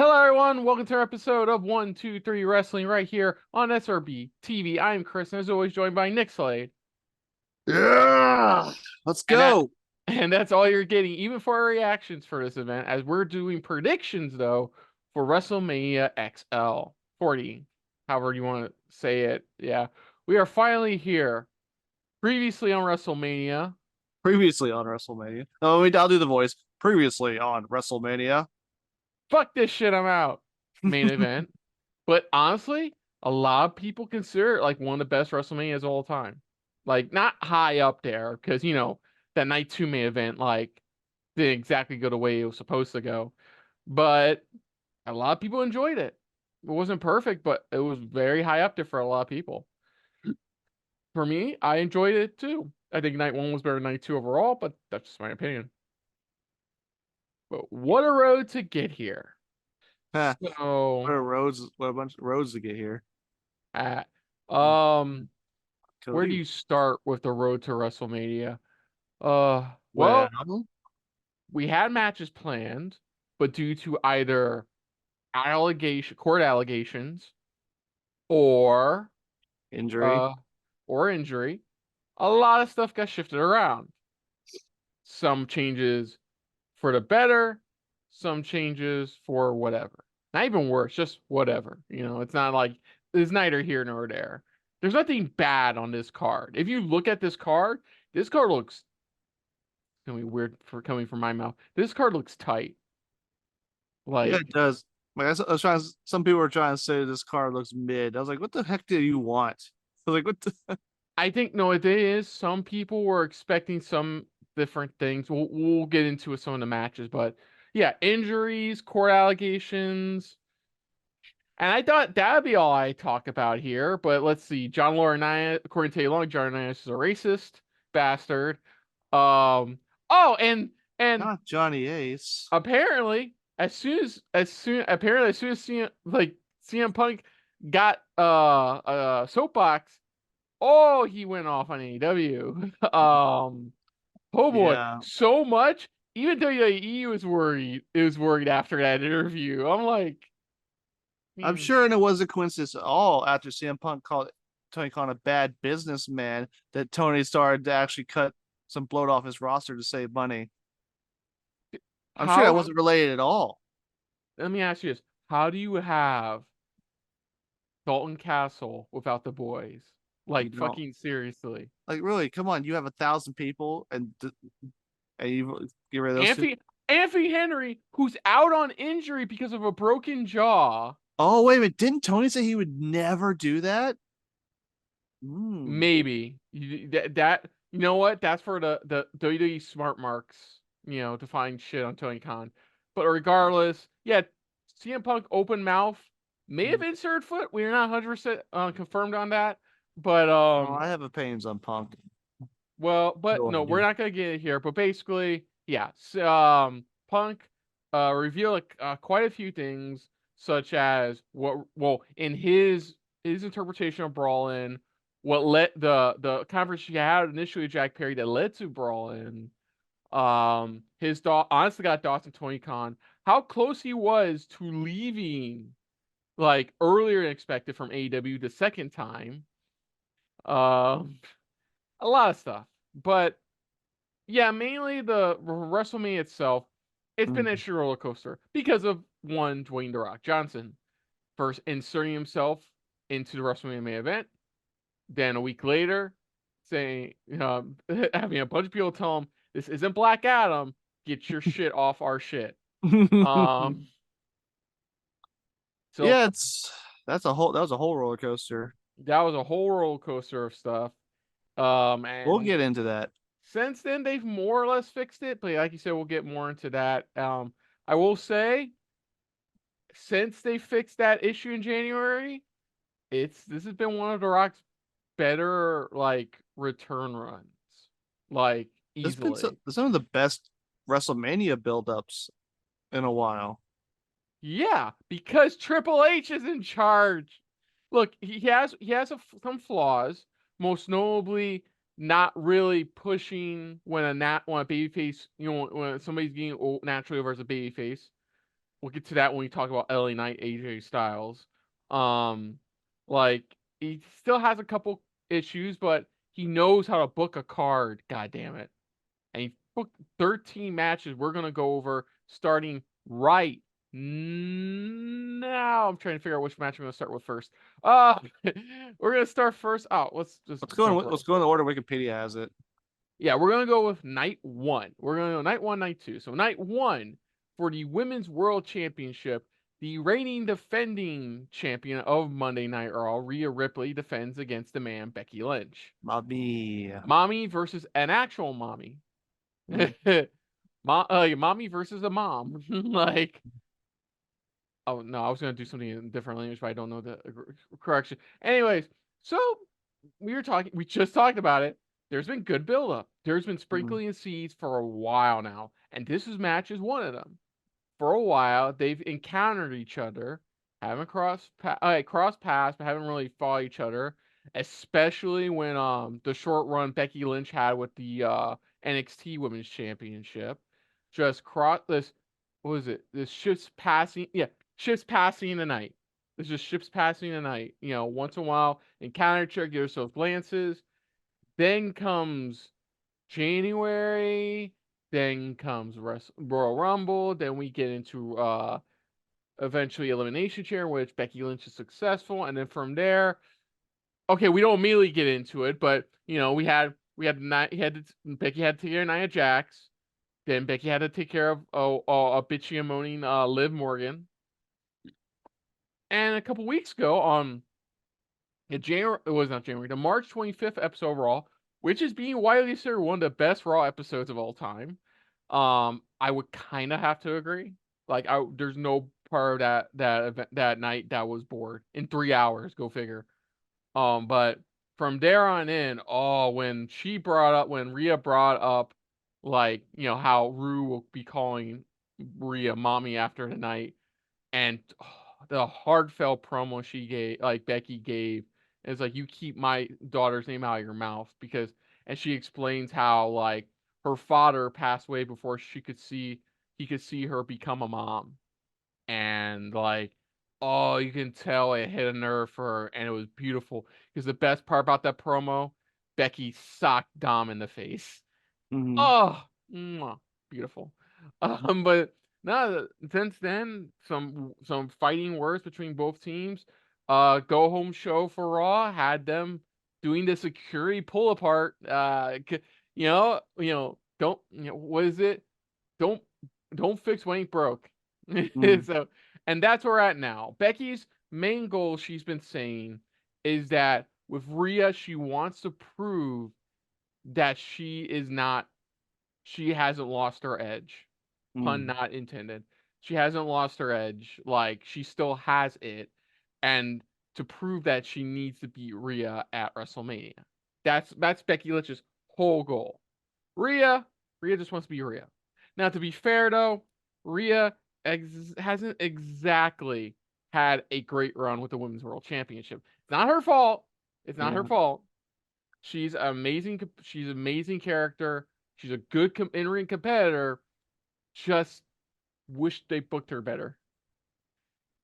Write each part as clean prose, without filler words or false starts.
Hello, everyone. Welcome to our episode of 1, 2, 3 Wrestling right here on SRB TV. I am Chris, and as always, joined by Nick Slade. Yeah, let's And that, go. and that's all you're getting, even for our reactions for this event, as we're doing predictions though for WrestleMania XL 40, however you want to say it. Yeah, we are finally here. Previously on WrestleMania, Previously on WrestleMania. Oh, wait, I'll do the voice. Previously on WrestleMania. fuck this shit, I'm out. Main event, but honestly, a lot of people consider it like one of the best WrestleManias of all time. Like not high up there, because that night two main event like didn't exactly go the way it was supposed to go. But a lot of people enjoyed it. It wasn't perfect, but it was very high up there for a lot of people. For me, I enjoyed it too. I think night one was better than night two overall, but that's just my opinion. But what a road to get here. Huh. So, What a bunch of roads to get here. uh, um, where do Cody. you start with the road to WrestleMania? Well, Well, we had matches planned, but due to either court allegations, or injury. uh, or injury, a lot of stuff got shifted around. Some changes for the better, some changes for whatever. Not even worse, just whatever. It's not like it's neither here nor there. There's nothing bad on this card. If you look at this card looks gonna be weird for coming from my mouth. This card looks tight. Yeah, Like, it does. Like I was trying some people were trying to say this card looks mid. I was like, what the heck do you want? I was like, what the I think no, it is. Some people were expecting some different things. We'll get into some of the matches, but yeah, injuries, court allegations, and I thought that would be all I talk about here. But let's see, John Laurinaitis, according to Taylor, John Laurinaitis is a racist bastard. Oh, and not Johnny Ace. apparently, as soon as CM Punk got a soapbox. Oh, he went off on AEW. Oh boy, Yeah. so much. Even WWE was worried. It was worried after that interview. I'm like, I'm hmm, sure and it wasn't a coincidence at all after CM Punk called Tony Khan a bad businessman that Tony started to actually cut some bloat off his roster to save money. I'm sure that how? wasn't related at all. Let me ask you this: how do you have Dalton Castle without the boys? You Like don't fucking seriously. like really. Come on, you have 1,000 people and you get rid of those two. Anthony Henry, who's out on injury because of a broken jaw. Oh wait a minute, didn't Tony say he would never do that? Maybe that you know what? That's for the WWE smart marks, to find shit on Tony Khan. But regardless, yeah, CM Punk open mouth may have inserted foot. We're not 100% confirmed on that, but Oh, I have opinions on Punk. but Go no, on, we're dude. not gonna get it here. But basically, yeah, Punk revealed quite a few things, such as in his interpretation of Brawlin, what led the conversation he had initially with Jack Perry that led to Brawlin. His thought, honestly, got thoughts on Tony Khan, how close he was to leaving, like earlier than expected from AEW the second time. Um, a lot of stuff, but yeah, mainly the WrestleMania itself. It's been a roller coaster because of one, Dwayne The Rock Johnson first inserting himself into the WrestleMania main event, then a week later saying, having a bunch of people tell him this isn't Black Adam, get your shit off our shit. Um, so Yeah, that was a whole roller coaster. that was a whole roller coaster of stuff. We'll And get into that. since then they've more or less fixed it, but like you said, we'll get more into that. I will say, since they fixed that issue in January, this has been one of The Rock's better like return runs, like There's been easily. some of the best WrestleMania buildups in a while. Yeah, because Triple H is in charge. Look, he has some flaws, most notably not really pushing when a babyface, when somebody's getting naturally over as a babyface. we'll get to that when we talk about LA Knight, AJ Styles. Um, like he still has a couple issues, but he knows how to book a card. God damn it! And he booked 13 matches. We're gonna go over starting right now. I'm trying to figure out which match I'm gonna start with first. We're gonna start first. Oh, let's just jump right. Let's go in the order Wikipedia has it. Yeah, we're gonna go with night one. We're gonna go night one, night two. So night one for the Women's World Championship, the reigning defending champion of Monday Night Raw, Rhea Ripley, defends against the man Becky Lynch. Bobby. Mommy versus an actual mommy. Mommy versus a mom. Like, oh no, I was gonna do something in different language, but I don't know the correction. Anyways, so we just talked about it. There's been good build-up. There's been sprinkling of seeds for a while now, and this match is one of them. For a while, they've encountered each other, haven't crossed paths, but haven't really fought each other. Especially when the short run Becky Lynch had with the NXT Women's Championship, just cross this. What was it? This ships passing. Yeah, ships passing the night. There's just ships passing the night. You know, once in a while, encounter each other, give yourself glances. Then comes January. Then comes Royal Rumble. Then we get into eventually Elimination Chamber, which Becky Lynch is successful, and then from there, okay, we don't immediately get into it, but you know, Becky had to take care of Nia Jax. Then Becky had to take care of a bitchy and moaning Liv Morgan. And a couple weeks ago, it was not January, the March 25th episode of Raw, which is being widely considered one of the best Raw episodes of all time. I would kind of have to agree. Like, there's no part of that night that was bored in 3 hours. Go figure. But from there on in, when Rhea brought up, like, you know, how Rue will be calling Rhea mommy after the night, and the heartfelt promo Becky gave, is like, you keep my daughter's name out of your mouth, and she explains how, like, her father passed away before he could see her become a mom, and like, oh, you can tell it hit a nerve for her, and it was beautiful. Because the best part about that promo, Becky socked Dom in the face. Oh, beautiful. But no, since then, some fighting words between both teams. Go home show for Raw had them doing the security pull apart. Don't, what is it? Don't fix what ain't broke. So, and that's where we're at now. Becky's main goal, she's been saying, is that with Rhea, she wants to prove that she hasn't lost her edge. Pun not intended. She hasn't lost her edge. Like, she still has it. And to prove that, she needs to beat Rhea at WrestleMania. That's Becky Lynch's whole goal. Rhea just wants to be Rhea. Now, to be fair though, Rhea hasn't exactly had a great run with the Women's World Championship. It's not her fault. It's not her fault. She's amazing. She's an amazing character. She's a good in-ring competitor. Just wish they booked her better.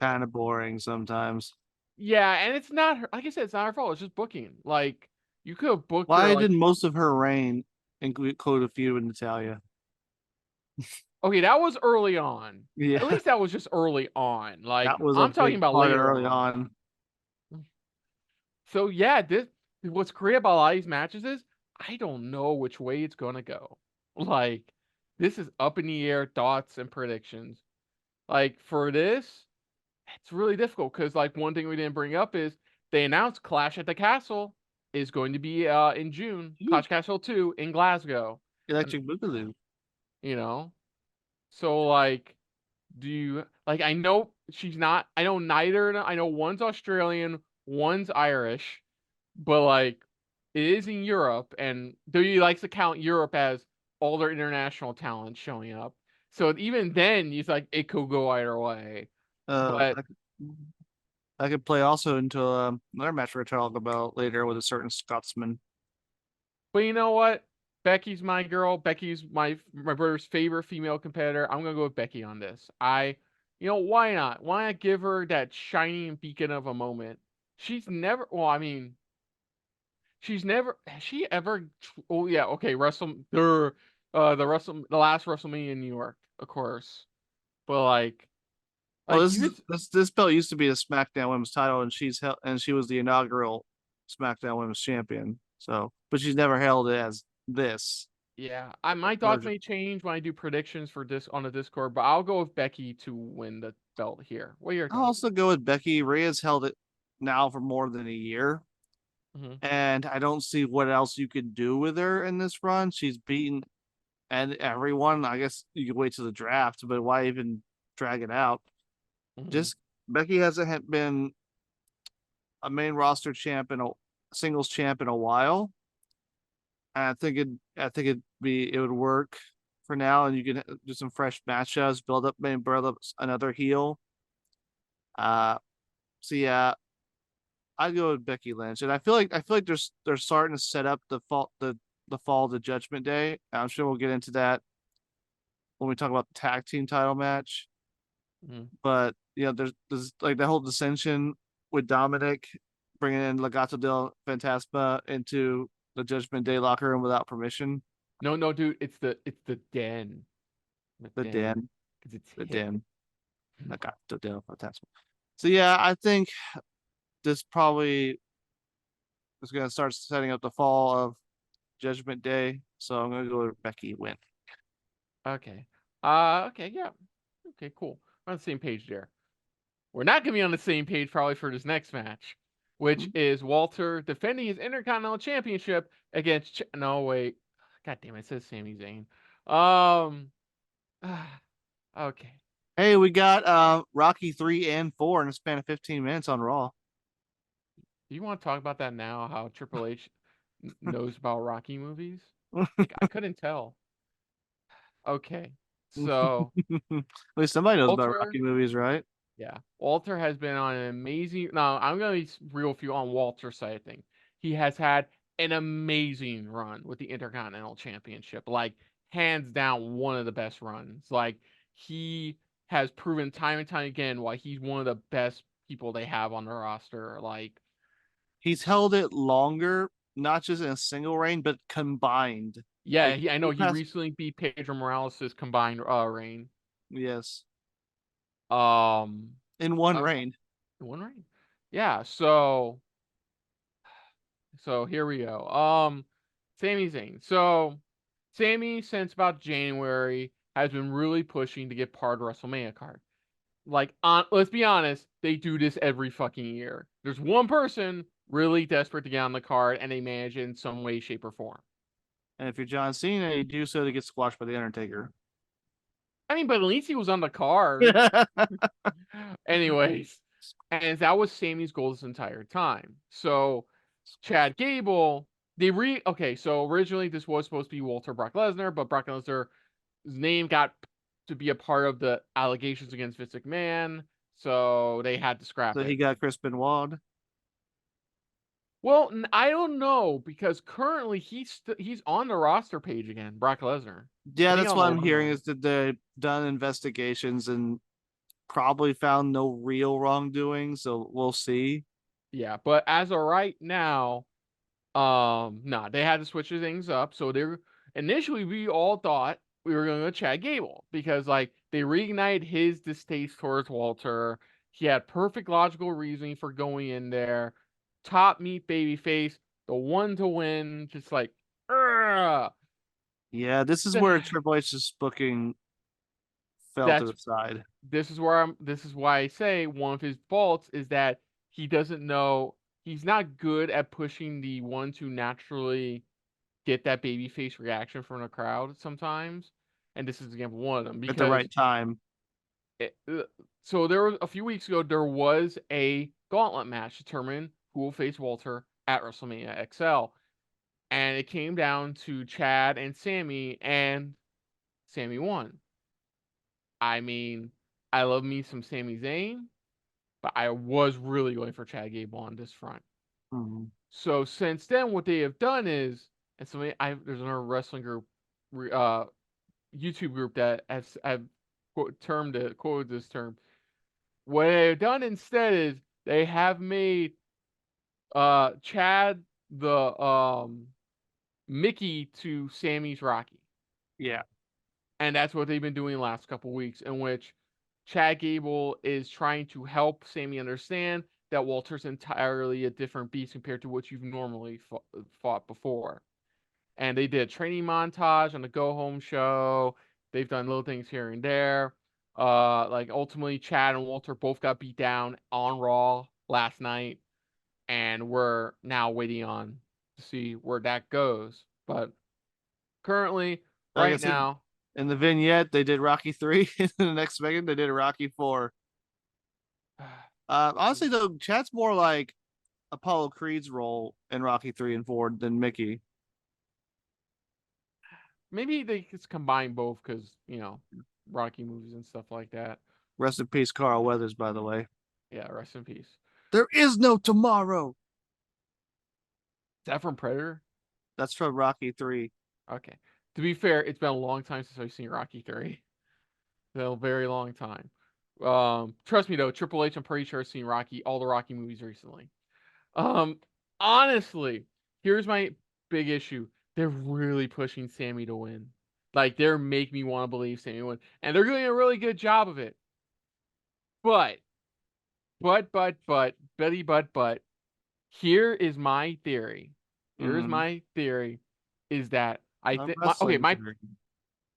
Kind of boring sometimes. Yeah, and it's not her. Like I said, it's not her fault. It's just booking. Like, you could have booked her. Why did most of her reign include a feud with Natalya? Okay, that was early on. Yeah, At least that was just early on. Like, that was I'm talking about later early on. So yeah, what's great about a lot of these matches is I don't know which way it's gonna go. Like, this is up in the air thoughts and predictions. Like, for this, it's really difficult because, like, one thing we didn't bring up is they announced Clash at the Castle is going to be in June. Clash Castle 2 in Glasgow. Electric Boogaloo. You know? So, like, I know I know one's Australian, one's Irish, but like, it is in Europe, and WWE likes to count Europe as all their international talent showing up. So even then, it's like it could go either way. But I could play also into another match we're talking about later with a certain Scotsman. But you know what? Becky's my girl. Becky's my brother's favorite female competitor. I'm gonna go with Becky on this. Why not? Why not give her that shining beacon of a moment? She's never. Well, I mean, she's never. Has she ever? Oh yeah. Okay. The last WrestleMania in New York, of course. But Well, you could. this belt used to be the SmackDown Women's title, and she was the inaugural SmackDown Women's Champion. So, but she's never held it as this Yeah, my thoughts version. may change when I do predictions for this on the Discord, but I'll go with Becky to win the belt here. What are your I'll thoughts? also go with Becky. Rhea's held it now for more than a year, Hmm. and I don't see what else you could do with her in this run. She's beaten and everyone. I guess you could wait till the draft, but why even drag it out? Hmm. Just Becky hasn't been a main roster champ in a singles champ in a while. And I think it would work for now, and you can do some fresh matchups, maybe build up another heel. Uh, so yeah, I go with Becky Lynch, and I feel like they're starting to set up the fall of the Judgment Day. I'm sure we'll get into that when we talk about the tag team title match. Hmm. But there's like the whole dissension with Dominic bringing in Legado del Fantasma into the Judgment Day locker room without permission. No, no, dude, it's the den, the The den, Den, because it's the hip. Den, Legado del Fantasma. So yeah, I think this probably is going to start setting up the fall of Judgment Day. So I'm going to go with Becky win. Okay. Okay, yeah. Okay, cool. We're on the same page there. We're not gonna be on the same page probably for this next match, which is Walter defending his Intercontinental Championship against. No, wait. God damn it! It says Sami Zayn. Um. Okay. Hey, we got Rocky 3 and 4 in a span of 15 minutes on Raw. Do you want to talk about that now? How Triple H knows about Rocky movies? Like I couldn't tell. Okay. So At least somebody knows about Walter. Rocky movies, right? Yeah, Walter has been on an amazing. Now I'm gonna be real with you on Walter's side of things. He has had an amazing run with the Intercontinental Championship, like hands down one of the best runs. Like he has proven time and time again why he's one of the best people they have on the roster. Like, He's held it longer, not just in a single reign, but combined. yeah, Like I he know he passed, recently beat Pedro Morales' combined reign. yes, Um, in one uh, reign. one reign. Yeah, so here we go. Sami Zayn. So Sami, since about January, has been really pushing to get part of WrestleMania card. Like, let's be honest, they do this every fucking year. There's one person really desperate to get on the card, and they manage it in some way, shape, or form. And if you're John Cena, you do so to get squashed by the Undertaker. I mean, but at least he was on the card. Anyways, and that was Sami's goal this entire time. So Chad Gable, okay, so originally this was supposed to be Walter Brock Lesnar, but Brock Lesnar's name got to be a part of the allegations against Vince McMahon, so they had to scrap So he it. got Chris Benoit. Well, I don't know because currently he's on the roster page again, Brock Lesnar. I Yeah, think that's on the what I'm long hearing run. is that they've done investigations and probably found no real wrongdoing. So we'll see. Yeah, but as of right now, nah, they had to switch things up. So they're initially we all thought we were going to go Chad Gable because like they reignited his distaste towards Walter. He had perfect logical reasoning for going in there. Top meat baby face, the one to win, just like "Ugh." Yeah, this is where Triple H's booking fell to That's the side. this is why I say one of his faults is that he doesn't know he's not good at pushing the one to naturally get that babyface reaction from the crowd sometimes. And this is example one of them At the because right time. it, so there was a few weeks ago there was a gauntlet match to determine who will face Walter at WrestleMania XL, and it came down to Chad and Sami, and Sami won. I mean, I love me some Sami Zayn, but I was really going for Chad Gable on this front. Mhm. So since then, what they have done is, and so there's another wrestling group, YouTube group that has I've quoted this term. what they've done instead is they have made Chad the Mickey to Sammy's Rocky. Yeah. And that's what they've been doing the last couple weeks, in which Chad Gable is trying to help Sammy understand that Walter's entirely a different beast compared to what you've normally fought before. And they did a training montage on the Go Home show. They've done little things here and there. Like ultimately, Chad and Walter both got beat down on Raw last night, and we're now waiting on to see where that goes. But currently, Like I right said, now, in the vignette, they did Rocky 3. In the next segment, they did a Rocky 4. Honestly, though, Chad's more like Apollo Creed's role in Rocky 3 and 4 than Mickey. maybe they just combine both because, Rocky movies and stuff like that. Rest in peace, Carl Weathers, by the way. Yeah, rest in peace. There is no tomorrow. Is that from Predator? That's from Rocky 3. Okay. To be fair, it's been a long time since I've seen Rocky 3. It's been a very long time. Trust me though, Triple H, I'm pretty sure has seen all the Rocky movies recently. Honestly, here's my big issue. They're really pushing Sammy to win. Like, they're making me want to believe Sammy win. And they're doing a really good job of it. But, Betty, here is my theory. Here's my theory is that I think,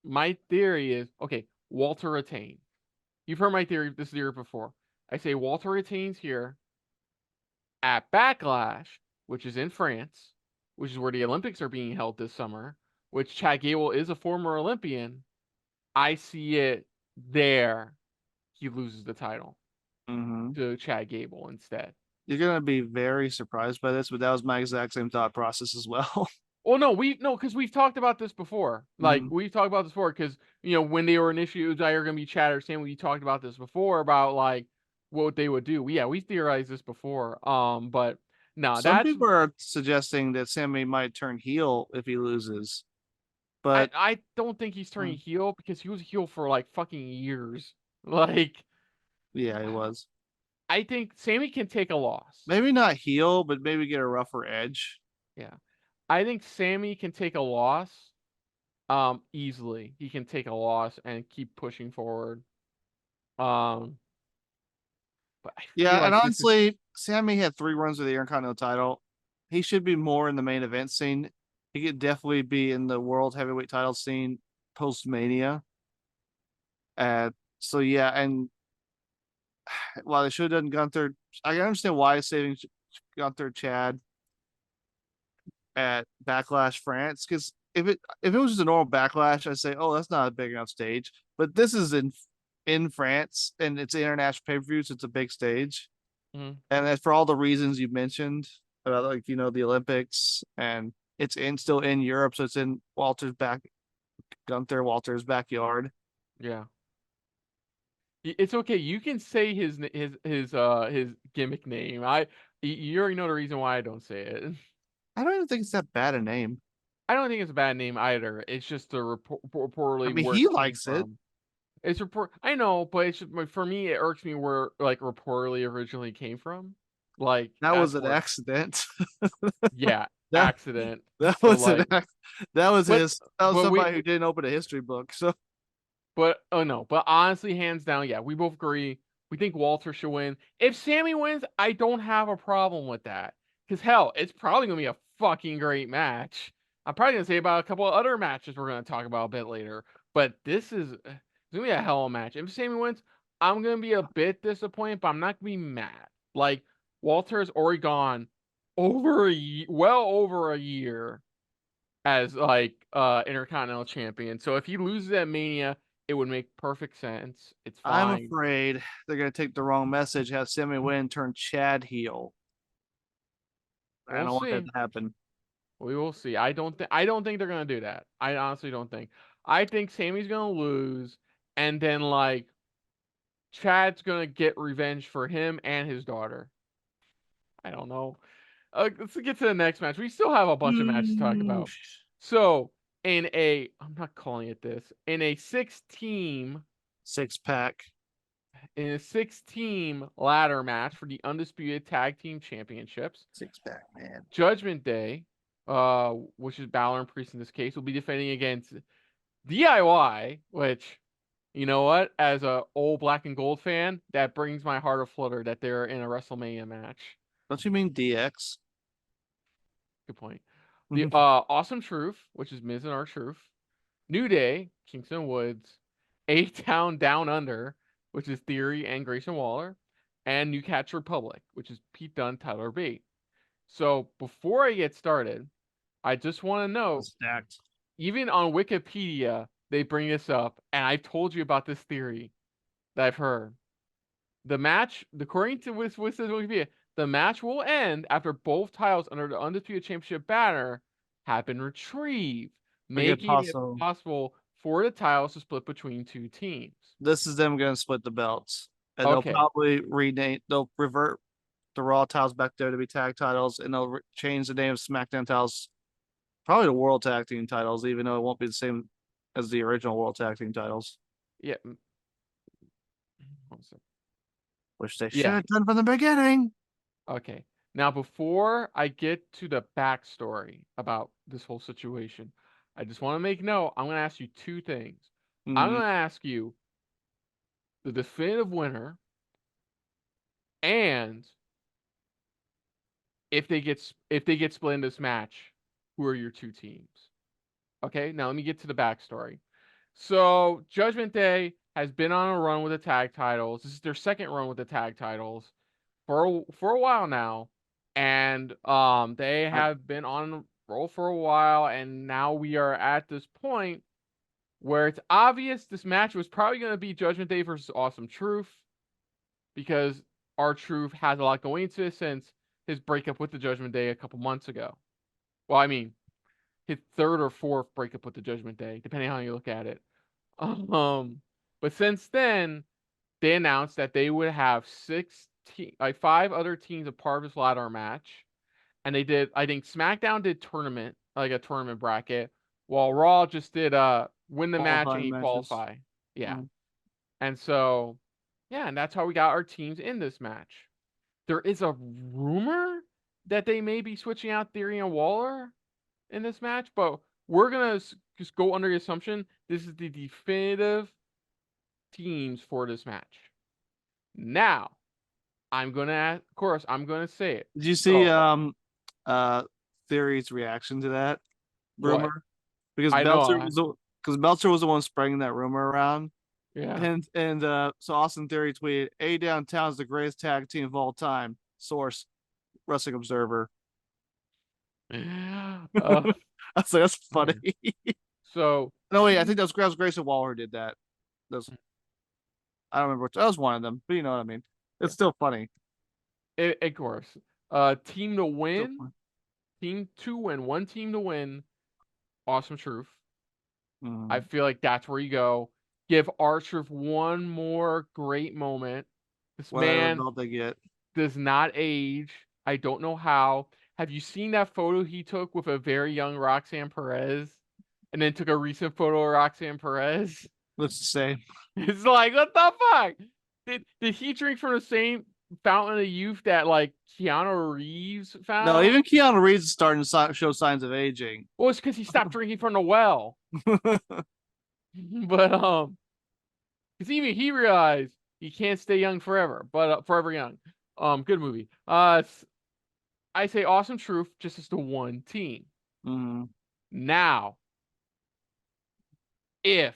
my theory is, okay, Walter retains. You've heard my theory, this theory before. I say Walter retains here at Backlash, which is in France, which is where the Olympics are being held this summer, which Chad Gable is a former Olympian. I see it there. He loses the title to Chad Gable instead. You're gonna be very surprised by this, but that was my exact same thought process as well. Well, no, because we've talked about this before. Like, we've talked about this before because, when they were initially, it was either going to be Chad or Sam. We talked about this before about, like, what they would do. We theorized this before. But no, Some people are suggesting that Sammy might turn heel if he loses. But I don't think he's turning heel because he was a heel for, like, fucking years. Like, yeah, he was. I think Sammy can take a loss. Maybe not heel, but maybe get a rougher edge. Yeah. I think Sammy can take a loss easily. He can take a loss and keep pushing forward. But yeah, and honestly, Sammy had 3 runs with the Intercontinental title. He should be more in the main event scene. He could definitely be in the world heavyweight title scene post Mania. So yeah, and while they should have done Gunther, I can understand why saving Gunther Chad at Backlash France, because if it was just a normal Backlash, I'd say, oh, that's not a big enough stage. But this is in France and it's an international pay-per-view, so it's a big stage. And that's for all the reasons you mentioned about, like, the Olympics, and it's still in Europe, so it's in Walter's backyard. Yeah. It's okay. You can say his gimmick name. You already know the reason why I don't say it. I don't even think it's that bad a name. I don't think it's a bad name either. It's just the reportedly. I mean, he likes it. It's I know, but it's just, for me, it irks me where, like, reportedly originally came from. Like, that was an accident. Yeah, accident. That was somebody who didn't open a history book. So, but honestly, hands down, yeah, we both agree. We think Walter should win. If Sammy wins, I don't have a problem with that. Because hell, it's probably gonna be a fucking great match. I'm probably gonna say about a couple of other matches we're gonna talk about a bit later. But this is it's gonna be a hell of a match. If Sammy wins, I'm gonna be a bit disappointed, but I'm not gonna be mad. Like, Walter has already gone well over a year as, like, Intercontinental Champion. So if he loses at Mania, it would make perfect sense. It's fine. I'm afraid they're gonna take the wrong message, have Sammy win, turn Chad heel. I don't want that to happen. We will see. I don't think they're gonna do that. I honestly don't think. I think Sammy's gonna lose, and then, like, Chad's gonna get revenge for him and his daughter. I don't know. Let's get to the next match. We still have a bunch of matches to talk about. So, I'm not calling it this, in a 6-team 6-pack. in a 6-team ladder match for the Undisputed Tag Team Championships. Six-pack, man. Judgment Day, which is Balor and Priest in this case, will be defending against DIY, which, you know what? As a old black and gold fan, that brings my heart a flutter that they're in a WrestleMania match. Don't you mean DX? Good point. The Awesome Truth, which is Miz and R-Truth. New Day, Kingston Woods. A-Town Down Under, which is Theory and Grayson Waller. And New Catch Republic, which is Pete Dunne, Tyler Bate. So before I get started, I just want to know, Stacked. even on Wikipedia, they bring this up, and I've told you about this theory that I've heard. The match, according to Wikipedia, the match will end after both titles under the Undisputed Championship banner have been retrieved, making it possible for the titles to split between two teams. This is them going to split the belts, and Okay. they'll probably they'll revert the Raw titles back there to be tag titles, and they'll change the name of SmackDown titles, probably the World Tag Team titles, even though it won't be the same as the original World Tag Team titles. Yeah. Which they should have done from the beginning. Okay. Now, before I get to the backstory about this whole situation, I just want to make note. I'm going to ask you two things. I'm going to ask you the definitive winner, and if they get split in this match, who are your two teams? Okay. Now let me get to the backstory. So Judgment Day has been on a run with the tag titles. This is their second run with the tag titles for a while now, and they have been on a roll for a while, and now we are at this point where it's obvious this match was probably going to be Judgment Day versus Awesome Truth, because R-Truth has a lot going into it since his breakup with the Judgment Day a couple months ago. Well, I mean, his third or fourth breakup with the Judgment Day, depending on how you look at it. But since then, they announced that they would have 5 other teams a part of this ladder match, and they did. I think SmackDown did tournament, like a tournament bracket, while Raw just did win the match and you qualify. Yeah, and so and that's how we got our teams in this match. There is a rumor that they may be switching out Theory and Waller in this match, but we're gonna just go under the assumption this is the definitive teams for this match. Now, I'm gonna say it. Did you see Theory's reaction to that rumor? What? Because Meltzer was the one spreading that rumor around. Yeah. And so Austin Theory tweeted, "A Downtown is the greatest tag team of all time." Source, Wrestling Observer. So that's funny. So no, wait, I think that was Grayson Waller who did that. I don't remember which. That was one of them, but you know what I mean. It's still funny. Of course. Team to win. Team to win. One team to win. Awesome Truth. I feel like that's where you go. Give R-Truth one more great moment. This man does not age. I don't know how. Have you seen that photo he took with a very young Roxanne Perez? And then took a recent photo of Roxanne Perez? Looks the same. It's like, what the fuck? Did he drink from the same fountain of youth that like Keanu Reeves found? No, even Keanu Reeves is starting to show signs of aging. Well, it's because he stopped drinking from the well. But because even he realized he can't stay young forever, but forever young. Good movie. I say Awesome Truth just as the one team. Now, if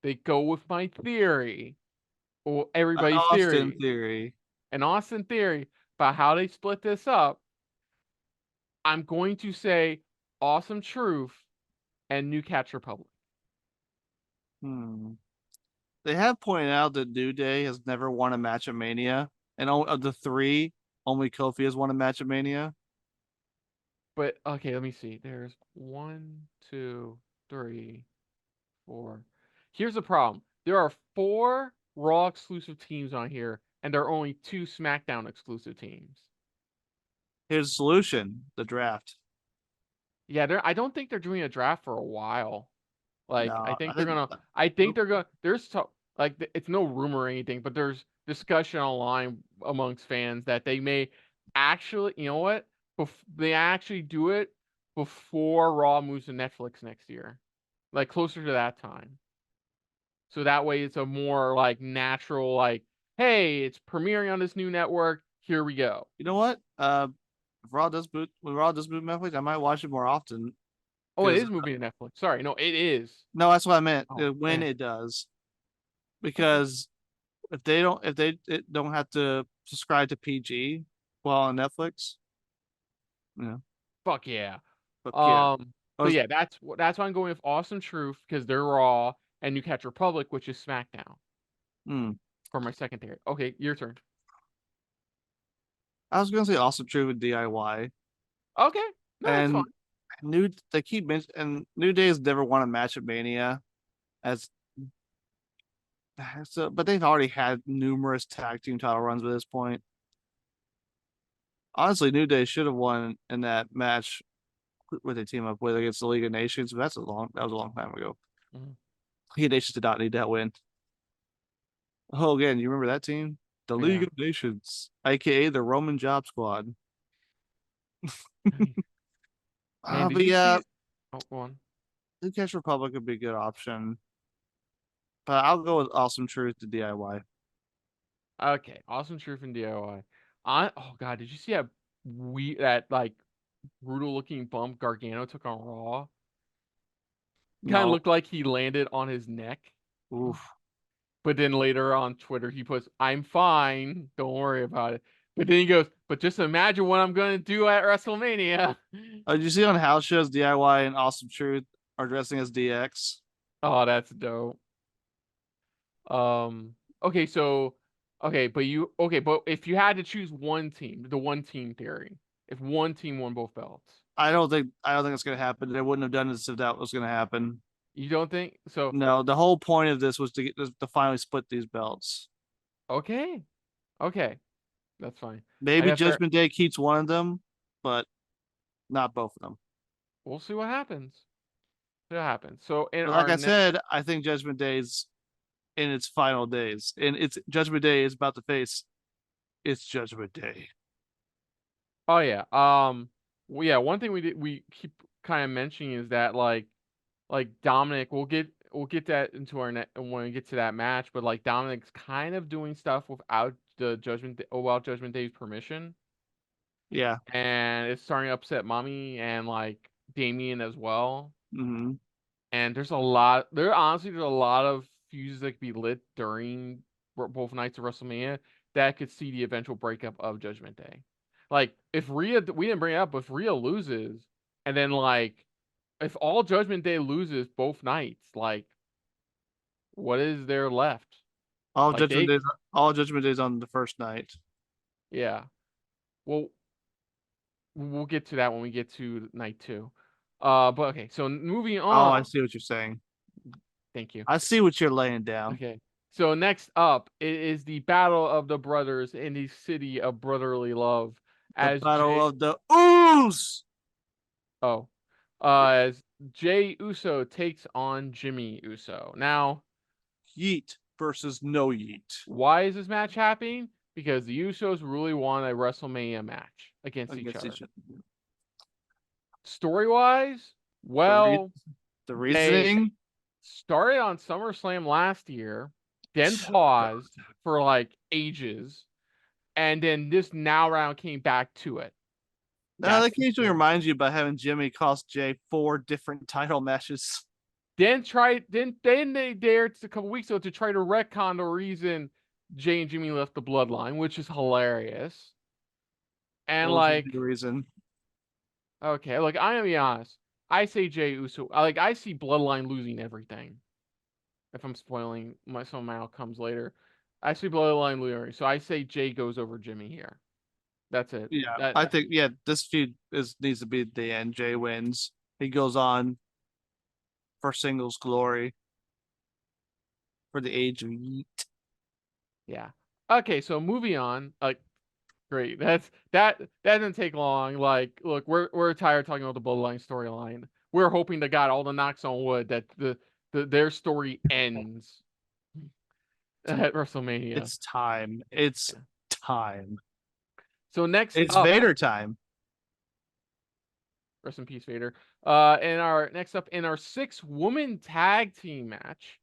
they go with my theory, or everybody's theory, and Austin theory about how they split this up, I'm going to say Awesome Truth and New Catch Republic. They have pointed out that New Day has never won a match at Mania, and of the 3, only Kofi has won a match at Mania. But okay, let me see. There's 1, 2, 3, 4. Here's the problem. There are 4 Raw exclusive teams on here, and there are only 2 SmackDown exclusive teams. Here's the solution: the draft. Yeah, I don't think they're doing a draft for a while. Like, no, I think they're gonna. There's like it's no rumor or anything, but there's discussion online amongst fans that they may actually, you know what? They actually do it before Raw moves to Netflix next year, like closer to that time. So that way it's a more like natural, like, hey, it's premiering on this new network. Here we go. You know what? If Raw does boot Netflix, I might watch it more often. Oh, it Because is moving to Netflix. Sorry, no, it is. no, that's what I meant. Oh, When damn. it does, Okay. because if they don't have to subscribe to PG while on Netflix, yeah, Fuck yeah. but yeah, I So was yeah, that's why I'm going with Awesome Truth because they're Raw and New Catch Republic, which is SmackDown hmm. for my secondary. Okay, your turn. I was gonna say Awesome True with DIY Okay, no, that's fine. and New. They keep mentioning and New Day has never won a match at Mania as so, but they've already had numerous tag team title runs by this point. Honestly, New Day should have won in that match with a team up with against the League of Nations, but that was a long time ago. Mhm. League of Nations did not need that win. Oh, again, you remember that team? The League Yeah. of Nations, aka the Roman Job Squad. Man, did But you yeah, see? Oh, go on. New Cash Republic would be a good option. But I'll go with Awesome Truth to DIY. Okay, Awesome Truth and DIY. Oh god, did you see that like brutal looking bump Gargano took on Raw? Kind of No. looked like he landed on his neck. Oof. But then later on Twitter, he puts, "I'm fine. Don't worry about it." But then he goes, "But just imagine what I'm going to do at WrestleMania." Did you see on house shows DIY and Awesome Truth are dressing as DX? Oh, that's dope. Um, okay, so, but if you had to choose one team, the one team theory, if one team won both belts, I don't think it's gonna happen. They wouldn't have done this if that was gonna happen. you don't think so? No, the whole point of this was to finally split these belts. Okay, okay, that's fine. I Maybe guess Judgment Day keeps one of them, but not both of them. we'll see what happens. See what happens. So in But like our I next, said, I think Judgment Day's in its final days, and it's Judgment Day is about to face its Judgment Day. oh yeah, well, yeah, one thing we keep kind of mentioning is that like Dominic, we'll get that into our net when we get to that match, but like Dominic's kind of doing stuff without without Judgment Day's permission, Yeah. and it's starting to upset Mommy and like Damien as well. Hmm. And there's a lot of fuses that could be lit during both nights of WrestleMania that could see the eventual breakup of Judgment Day. Like if Rhea, we didn't bring it up, but if Rhea loses, and then like if all Judgment Day loses both nights, like what is there left? All Like Judgment Days, all Judgment Days on the first night. yeah. Well, we'll get to that when we get to night two. But okay, so moving Oh, on. I see what you're saying. Thank you. I see what you're laying down. Okay. So next up it is the Battle of the Brothers in the City of Brotherly Love The as Battle of the Ooze. Oh, as Jay Uso takes on Jimmy Uso. Now, Yeet versus no yeet why is this match happening? Because the Usos really want a WrestleMania match against each against other. each other. Story wise, The re- well, the they reasoning. started on SummerSlam last year, then paused for like ages, and then this now round came back to it. No, that That's the occasionally story. reminds you about having Jimmy cost Jay 4 different title matches. Then they dared a couple weeks ago to try to retcon the reason Jay and Jimmy left the bloodline, which is hilarious. And What was like, the reason? okay, like I'm gonna be honest. I say Jay Uso. I see Bloodline losing everything. If I'm spoiling some of my outcomes later, I see Bloodline losing. So I say Jay goes over Jimmy here. That's it. Yeah, That I think this feud needs to be the end. Jay wins. He goes on for singles glory for the age of yeet. yeah. Okay, so moving on. Like great. That didn't take long. Like, look, we're tired talking about the Bloodline storyline. We're hoping to God all the knocks on wood that their story ends. at WrestleMania. It's time. It's Yeah. time. So next It's up, Vader time. rest in peace, Vader. And our next up in our 6-woman tag team match,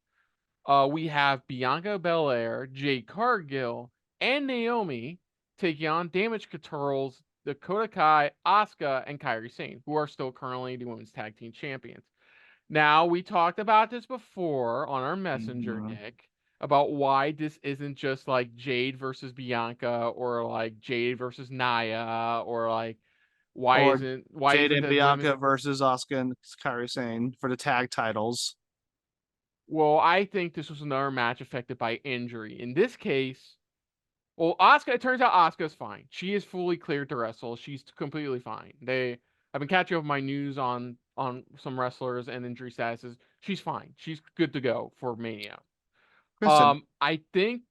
we have Bianca Belair, Jade Cargill, and Naomi taking on Damage Control's Dakota Kai, Asuka, and Kairi Sane, who are still currently the women's tag team champions. Now, we talked about this before on our messenger, Mhm. Nick, about why this isn't just like Jade versus Bianca or like Jade versus Nia or like Or why Jade isn't and the women's. Bianca versus Asuka and Kairi Sane for the tag titles. Well, I think this was another match affected by injury. In this case, well, Asuka, it turns out Asuka's fine. She is fully cleared to wrestle. She's completely fine. I've been catching up with my news on some wrestlers and injury statuses. She's fine. She's good to go for Mania. Kristen, I think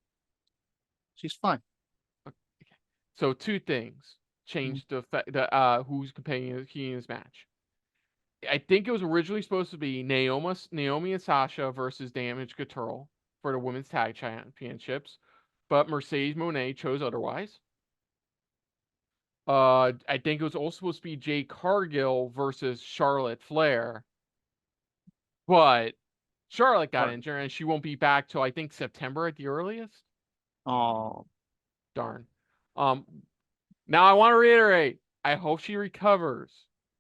she's fine. so. Two things Mhm. changed the who's competing in this match. I think it was originally supposed to be Naomi and Sasha versus Damage Control for the women's tag championships, but Mercedes Moné chose otherwise. I think it was also supposed to be Jade Cargill versus Charlotte Flair, but Charlotte got But injured and she won't be back till I think September at the earliest. oh Darn. Um, Now I want to reiterate, I hope she recovers.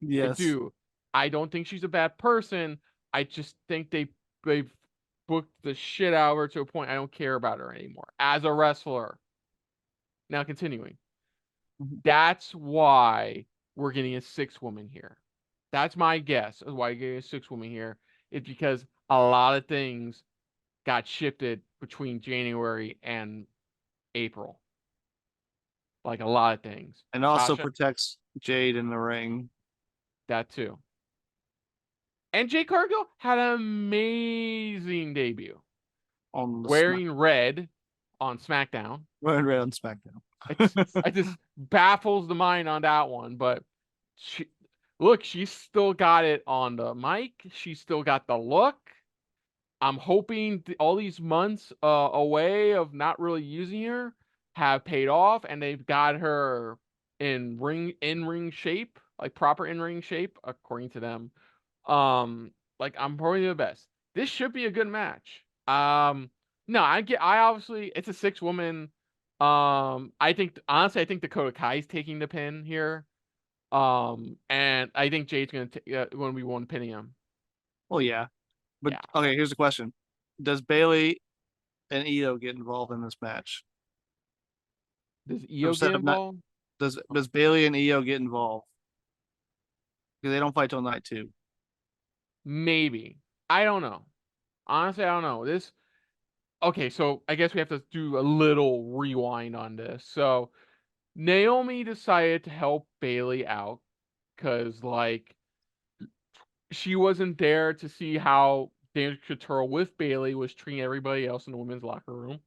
I yes. do. I don't think she's a bad person. I just think they've booked the shit out of her to a point I don't care about her anymore as a wrestler. Now continuing. Mhm. That's why we're getting a 6-woman here. That's my guess of why you're getting a 6-woman here. It's because a lot of things got shifted between January and April. Like a lot of things. And also Sasha, protects Jade in the ring that too. And Jade Cargill had an amazing debut, on the Smack wearing red on SmackDown. Running Red on SmackDown. I just baffles the mind on that one, but she look, she's still got it on the mic. She's still got the look. I'm hoping all these months away of not really using her have paid off, and they've got her in ring shape, like proper in ring shape, according to them. Like I'm probably the best. This should be a good match. No, I obviously it's a 6-woman. I think honestly, I think Dakota Kai's taking the pin here. And I think Jade's gonna be one pinning him. Well, yeah. But Yeah. okay, here's the question: does Bailey and Io get involved in this match? Does I'm Io set get up. Not involved? does Bailey and Io get involved? Because they don't fight till night two. Maybe. I don't know. Honestly, I don't know. This okay, so I guess we have to do a little rewind on this. So Naomi decided to help Bailey out because like she wasn't there to see how Damage Control with Bailey was treating everybody else in the women's locker room.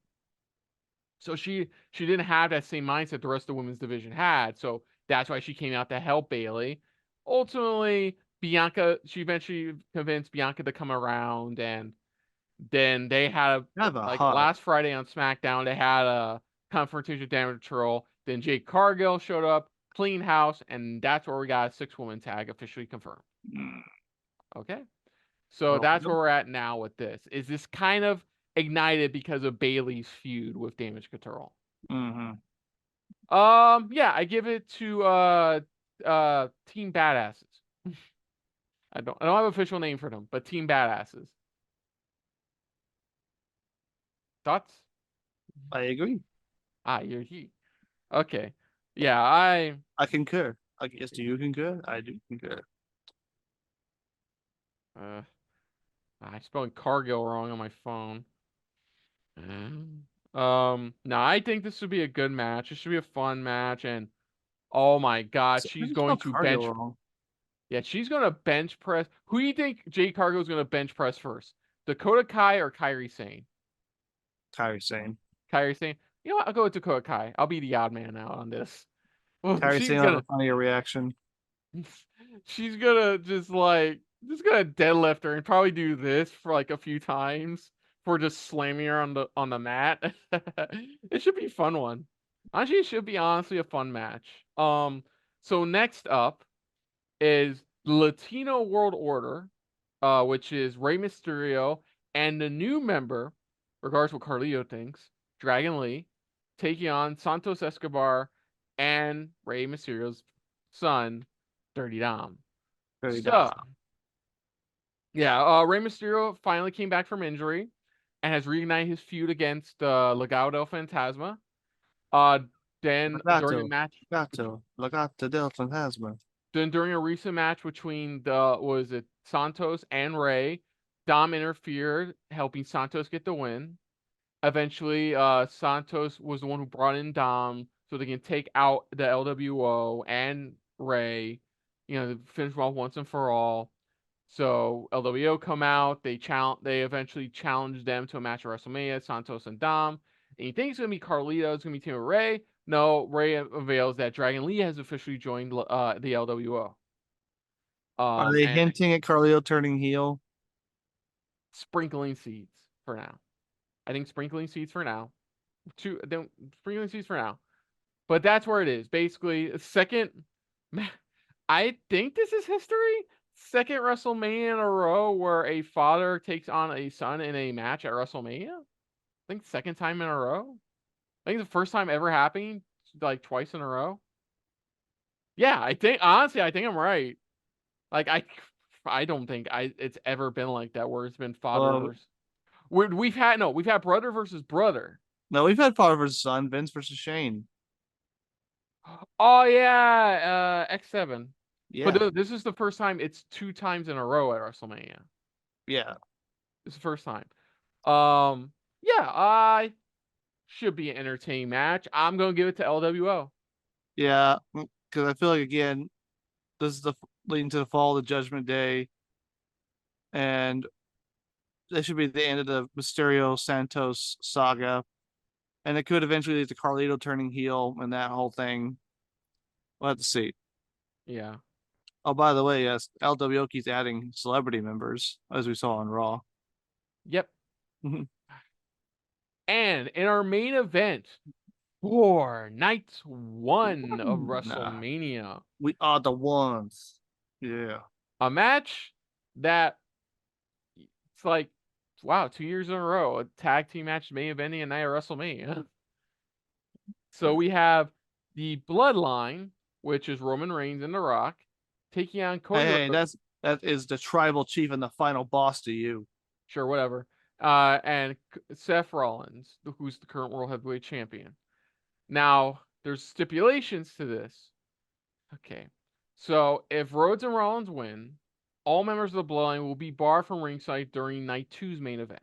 So she didn't have that same mindset the rest of the women's division had. So that's why she came out to help Bailey. Ultimately, she eventually convinced Bianca to come around, and then they had Have a like hug. last Friday on SmackDown, they had a confrontation with Damage Control. Then Jake Cargill showed up, clean house, and that's where we got a 6-woman tag officially confirmed. Mm. Okay. So Oh, that's yep. where we're at now with this. Is this kind of ignited because of Bailey's feud with Damage Control? Mm-hmm. Yeah, I give it to Team Badasses. I don't have an official name for them, but Team Badasses. Thoughts? I agree. You're he. Okay. Yeah, I concur. I guess. Do you concur? I do concur. uh I spelled Cargill wrong on my phone. No, I think this would be a good match. It should be a fun match, and oh my God, So, how do she's you going spell to Cargill bench. wrong? Yeah, she's gonna bench press. Who do you think Jade Cargill is gonna bench press first? Dakota Kai or Kairi Sane? Kairi Sane. Kairi Sane. You know what? I'll go with Dakota Kai. I'll be the odd man out on this. Well, Kairi Sane will have a funnier reaction. she's gonna just gonna deadlift her and probably do this for like a few times for just slamming her on the mat. It should be a fun one. Honestly, it should be honestly a fun match. So next up is Latino World Order, which is Rey Mysterio and the new member, regardless what Carlito thinks, Dragon Lee, taking on Santos Escobar and Rey Mysterio's son, Dirty Dom. Very So, dumb. yeah, Rey Mysterio finally came back from injury and has reignited his feud against Legado del Fantasma. Uh, then during a match, Legato del Fantasma. Then during a recent match between the was it Santos and Rey, Dom interfered, helping Santos get the win. Eventually, Santos was the one who brought in Dom so they can take out the LWO and Rey, finish them off once and for all. So LWO come out, they eventually challenge them to a match at WrestleMania, Santos and Dom. And you think it's gonna be Carlito, it's gonna be Team Rey. No, Rey unveils that Dragon Lee has officially joined the LWO. Are they And hinting at Carlito turning heel? sprinkling seeds for now. I think sprinkling seeds for now. Sprinkling seeds for now. But that's where it is. Basically, second. I think this is history. Second WrestleMania in a row where a father takes on a son in a match at WrestleMania. I think second time in a row. I think the first time ever happening like twice in a row. Yeah, I think honestly, I think I'm right. Like I don't think it's ever been like that where it's been father versus. We've had brother versus brother. No, we've had father versus son, Vince versus Shane. Oh yeah, X7. Yeah, But this is the first time it's 2 times in a row at WrestleMania. yeah, It's the first time. Yeah, I should be an entertaining match. I'm gonna give it to LWO. yeah. Because I feel like again, this is the leading to the fall of the Judgment Day, and this should be the end of the Mysterio Santos saga, and it could eventually lead to Carlito turning heel and that whole thing. We'll have to see. Yeah. Oh, by the way, yes, LWO keeps adding celebrity members, as we saw on Raw. Yep. And in our main event for night 1 of WrestleMania, We are the ones. Yeah. a match that it's like, wow, 2 years in a row, a tag team match main eventing a night of WrestleMania. So we have the Bloodline, which is Roman Reigns and The Rock, taking on Cody. Hey, that is the tribal chief and the final boss to you. Sure, whatever. And Seth Rollins, who's the current World Heavyweight Champion. Now, there's stipulations to this. Okay. So, if Rhodes and Rollins win, all members of the Bloodline will be barred from ringside during Night 2's main event.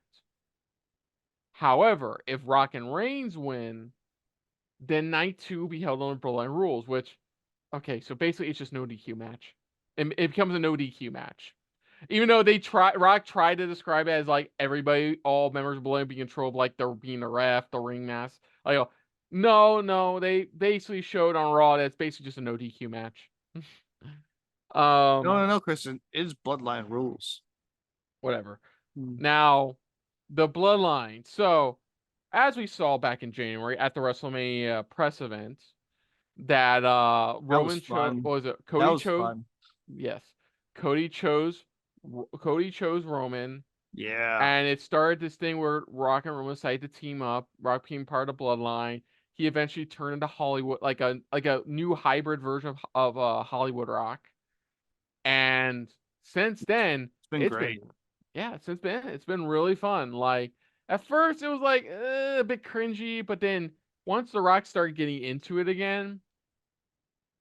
However, if Rock and Reigns win, then Night 2 will be held on Bloodline rules, which, okay, so basically it's just no DQ match. It becomes a no DQ match. Even though Rock tried to describe it as like everybody, all members of Bloodline being controlled like they're being the ref, the ring mask. I go, no, they basically showed on Raw that it's basically just a no DQ match. No, Christian. It's Bloodline rules. Whatever. Now, the Bloodline. So, as we saw back in January at the WrestleMania press event, that Roman chose, what was it? Cody chose. Fun. Yes, Cody chose Roman. Yeah. And it started this thing where Rock and Roman decided to team up. Rock became part of Bloodline. He eventually turned into Hollywood, like a new hybrid version of Hollywood Rock. And since then, it's been great. It's been really fun. Like at first, it was like a bit cringy, but then once The Rock started getting into it again,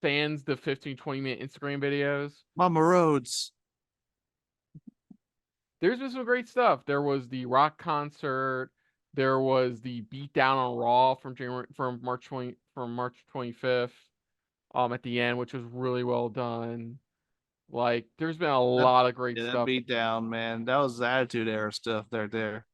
fans the 15-20 minute Instagram videos. Mama Rhodes. There's been some great stuff. There was the Rock concert. There was the beatdown on Raw from March 25th. At the end, which was really well done. Like, there's been a lot of great stuff. That beatdown, man. That was the Attitude Era stuff there.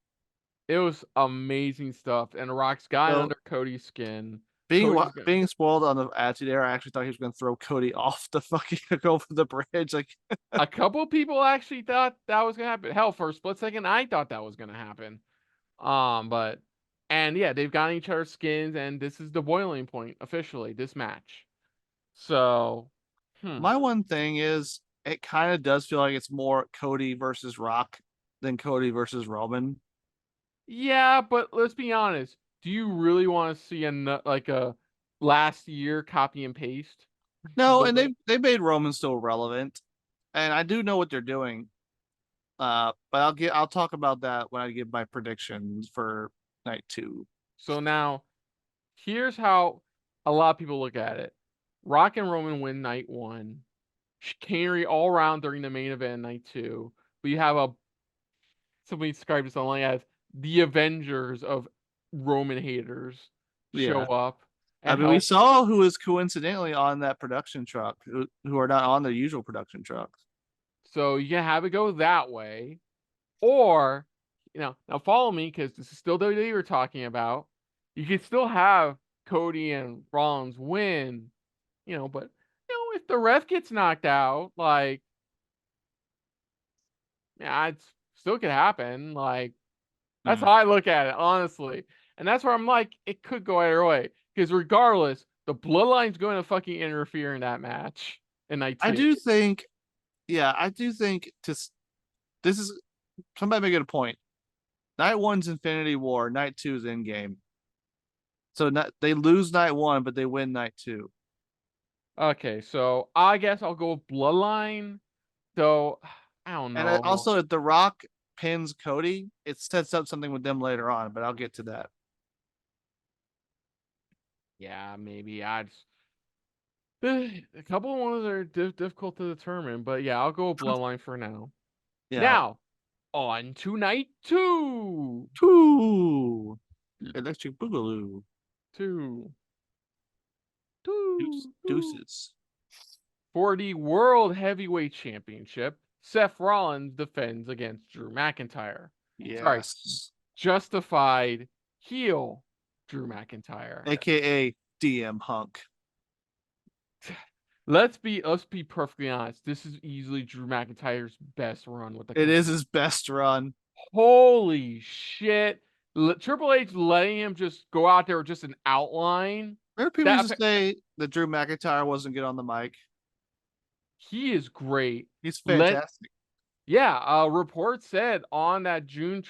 It was amazing stuff, and Rock's got under Cody's skin. Being spoiled on the Attitude Era, I actually thought he was going to throw Cody off the fucking over the bridge. Like a couple of people actually thought that was going to happen. Hell, for a split second, I thought that was going to happen. But and yeah, they've gotten each other's skins, and this is the boiling point officially. This match. So, My one thing is, it kind of does feel like it's more Cody versus Rock than Cody versus Roman. yeah, but let's be honest. Do you really want to see like a last year copy and paste? No, and But they made Roman still relevant, and I do know what they're doing. But I'll talk about that when I give my predictions for night two. so now here's how a lot of people look at it. Rock and Roman win night one. Chicanery all around during the main event night two. But you have a somebody described this online as the Avengers of Roman haters show Yeah, up I and mean, we help. saw who is coincidentally on that production truck, who are not on the usual production trucks. So you can have it go that way. Or, now follow me because this is still WWE we're talking about. You can still have Cody and Rollins win, but if the ref gets knocked out, like, yeah, it's still could happen. Like, that's how Mm. I look at it, honestly. And that's where I'm like, it could go either way. Because regardless, the Bloodline's going to fucking interfere in that match in night I two. do think, yeah, I do think this is somebody make it a point. Night one's Infinity War, night two is Endgame. So they lose night one, but they win night two. Okay, so I guess I'll go with Bloodline. Though I don't And know. also, if The Rock pins Cody, it sets up something with them later on, but I'll get to that. Yeah, maybe I'd. A couple of ones are difficult to determine, but yeah, I'll go with Bloodline for now. Yeah. Now, on to night two. Two. Electric Boogaloo. Two. Two. Two. Deuces. For the World Heavyweight Championship, Seth Rollins defends against Drew McIntyre. Sorry, Yes. justified heel Drew McIntyre. AKA DM Hunk. Let's be perfectly honest. This is easily Drew McIntyre's best run with the It company. is his best run. Holy shit. Triple H letting him just go out there with just an outline. Remember people That used to say that Drew McIntyre wasn't good on the mic? he is great. He's Let fantastic. Yeah, report said on that not June,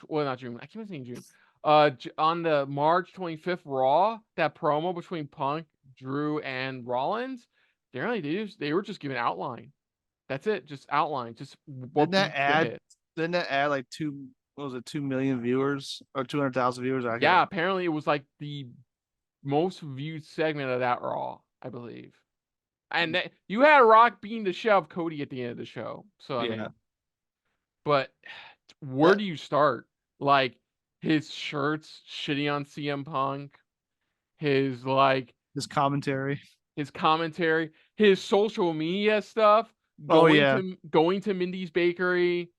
I keep saying June. On the March 25th Raw, that promo between Punk, Drew, and Rollins, they were just giving outline. That's it, just outline, just Didn't what that beats to add hit. didn't that add like two what was it, 2 million viewers or 200,000 viewers? I Yeah, can't. apparently it was like the most viewed segment of that Raw, I believe. And you had Rock being the shove Cody at the end of the show. So I Yeah. mean, but where That do you start? Like his shirts shitting on CM Punk, his his commentary. his commentary, his social media stuff, Oh yeah. going to Mindy's Bakery,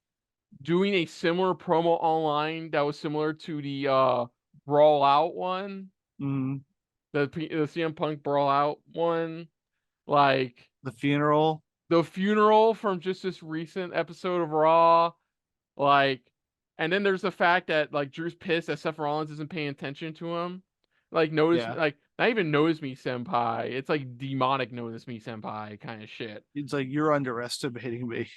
doing a similar promo online that was similar to the Brawl Out one, Mm, the CM Punk Brawl Out one, like the funeral. the funeral from just this recent episode of Raw. Like, and then there's the fact that like Drew's pissed that Seth Rollins isn't paying attention to him. Like Yeah. not even notice me senpai. It's like demonic notice me senpai kind of shit. It's like you're underestimating me.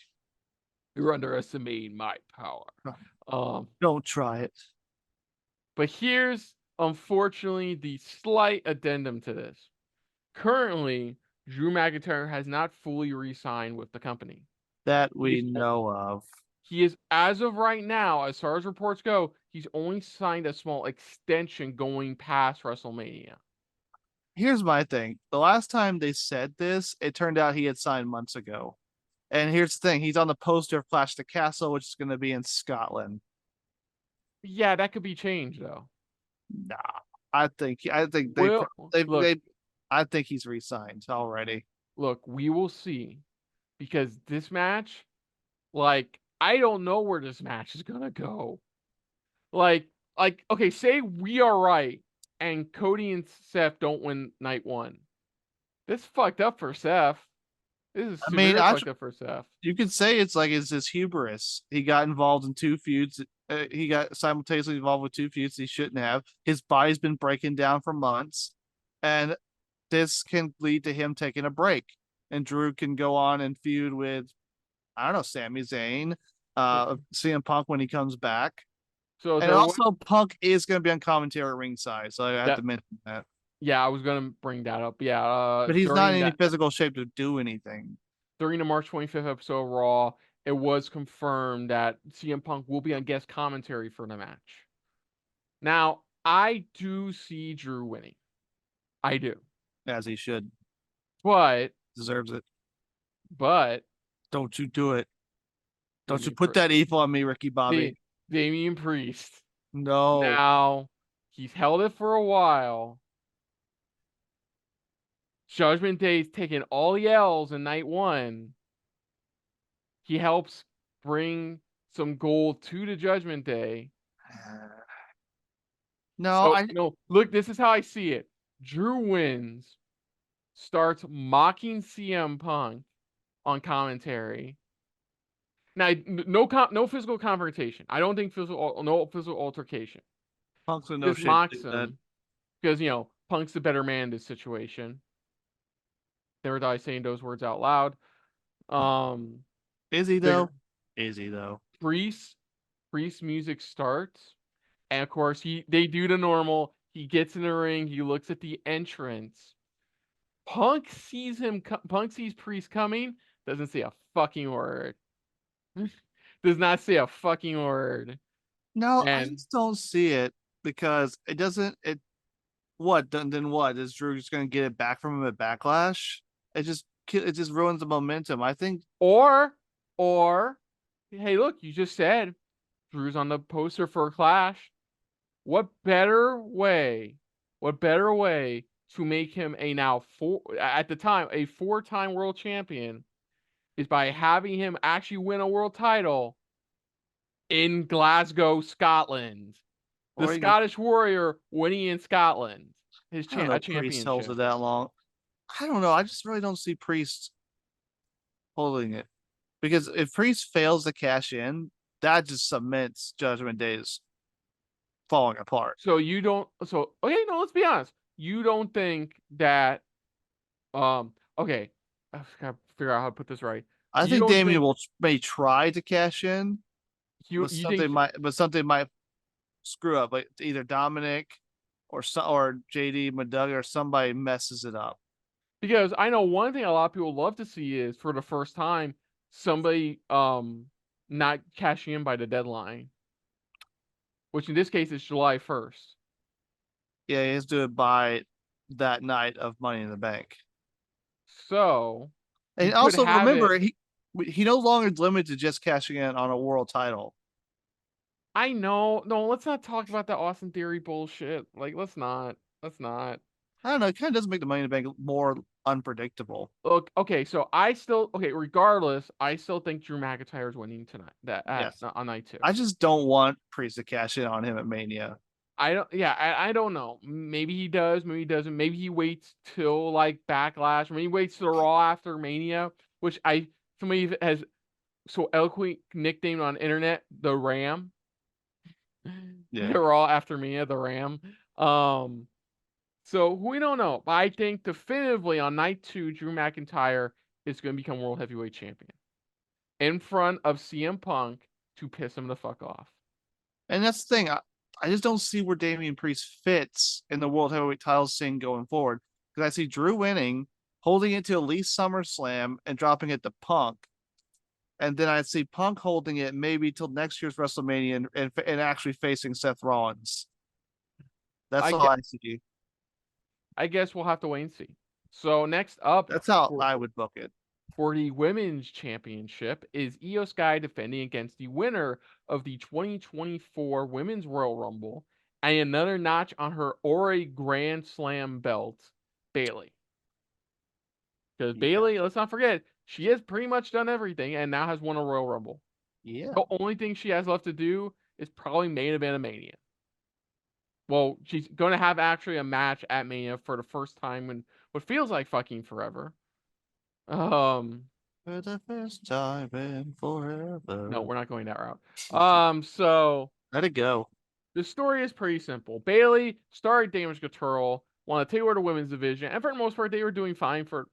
You're underestimating my power. Um, Don't try it. but here's unfortunately the slight addendum to this. Currently, Drew McIntyre has not fully re-signed with the company. That we He's know of. He is, as of right now, as far as reports go, he's only signed a small extension going past WrestleMania. Here's my thing. The last time they said this, it turned out he had signed months ago. And here's the thing, he's on the poster of Clash the Castle, which is going to be in Scotland. Yeah, that could be changed though. Nah, I think Well, they I think he's re-signed already. look, we will see because this match, like, I don't know where this match is gonna go. Like, okay, say we are right and Cody and Seth don't win night one. This fucked up for Seth. This is I stupid. mean, It's like the first half. you could say it's his hubris. He got involved in two feuds. He got simultaneously involved with two feuds he shouldn't have. His body's been breaking down for months, and this can lead to him taking a break. And Drew can go on and feud with, I don't know, Sami Zayn, CM Punk when he comes back. So And there was also, Punk is going to be on commentary ringside, so I have that. to mention that. Yeah, I was gonna bring that up. Yeah, But he's not during in any that physical shape to do anything. during the March 25th episode of Raw, it was confirmed that CM Punk will be on guest commentary for the match. Now, I do see Drew winning. I do. As he should. But Deserves it. but Don't you do it. Don't you Damian put that evil on me, Ricky Bobby. Damian Priest. No. Now, he's held it for a while. Judgment Day's taking all the L's in night one. He helps bring some gold to the Judgment Day. No, Look, this is how I see it. Drew wins, starts mocking CM Punk on commentary. Now, no physical confrontation. I don't think no physical altercation. Punk's in no Just shape to mocks do that. him because Punk's the better man in this situation. Never die saying those words out loud. Is he though? Is he though? Priest music starts, and of course they do the normal. He gets in the ring. He looks at the entrance. Punk sees Priest coming. Doesn't say a fucking word. Does not say a fucking word. No, I And just don't see it because it doesn't. What then? What is Drew just going to get it back from him at Backlash? It just ruins the momentum. I think. or hey, look, you just said Drew's on the poster for a Clash. What better way? What better way to make him at the time a 4-time world champion is by having him actually win a world title in Glasgow, Scotland. The Or Scottish Warrior winning in Scotland. I don't know. A Priest holds championship. it that long. I don't know. I just really don't see Priest holding it because if Priest fails to cash in, that just cements Judgment Day's falling apart. So you don't. So okay, no. Let's be honest. You don't think that. Okay. I gotta figure out how to put this right. I You think don't Damien think may try to cash in, you think but something might screw up, like either Dominic or JD McDougall or somebody messes it up. because I know one thing a lot of people love to see is for the first time somebody not cashing in by the deadline, which in this case is July 1st. Yeah, he has to do it by that night of Money in the Bank. So And also remember, he no longer is limited to just cashing in on a world title. I know. No, let's not talk about the Austin Theory bullshit. Like, let's not. Let's not. I don't know. It kind of does make the Money in the Bank more unpredictable. Look, okay, regardless, I still think Drew McIntyre is winning tonight. Yes. On night 2. I just don't want Priest to cash in on him at Mania. I don't know. Maybe he does, maybe he doesn't. Maybe he waits till like Backlash. Maybe he waits till Raw after Mania, which somebody has so eloquently nicknamed on internet the Ram. Yeah. The Raw after Mania, the Ram. So we don't know. But I think definitively on night 2, Drew McIntyre is going to become World Heavyweight Champion in front of CM Punk to piss him the fuck off. And that's the thing. I just don't see where Damian Priest fits in the World Heavyweight title scene going forward. Because I see Drew winning, holding it to at least SummerSlam and dropping it to Punk. And then I see Punk holding it maybe till next year's WrestleMania and actually facing Seth Rollins. That's all I see. I guess we'll have to wait and see. So next up, that's how I would book it. For the women's championship is Io Sky defending against the winner of the 2024 Women's Royal Rumble and another notch on her Ori Grand Slam belt, Bayley. Because Bayley, let's not forget, she has pretty much done everything and now has won a Royal Rumble. Yeah. The only thing she has left to do is probably main event of Mania. Well, she's going to have actually a match at Mania for the first time in what feels like fucking forever. Um, For the first time in no, forever. we're not going that route. So Let it go. the story is pretty simple. Bailey started Damage Control, wanted to take over the women's division, and for the most part, they were doing fine for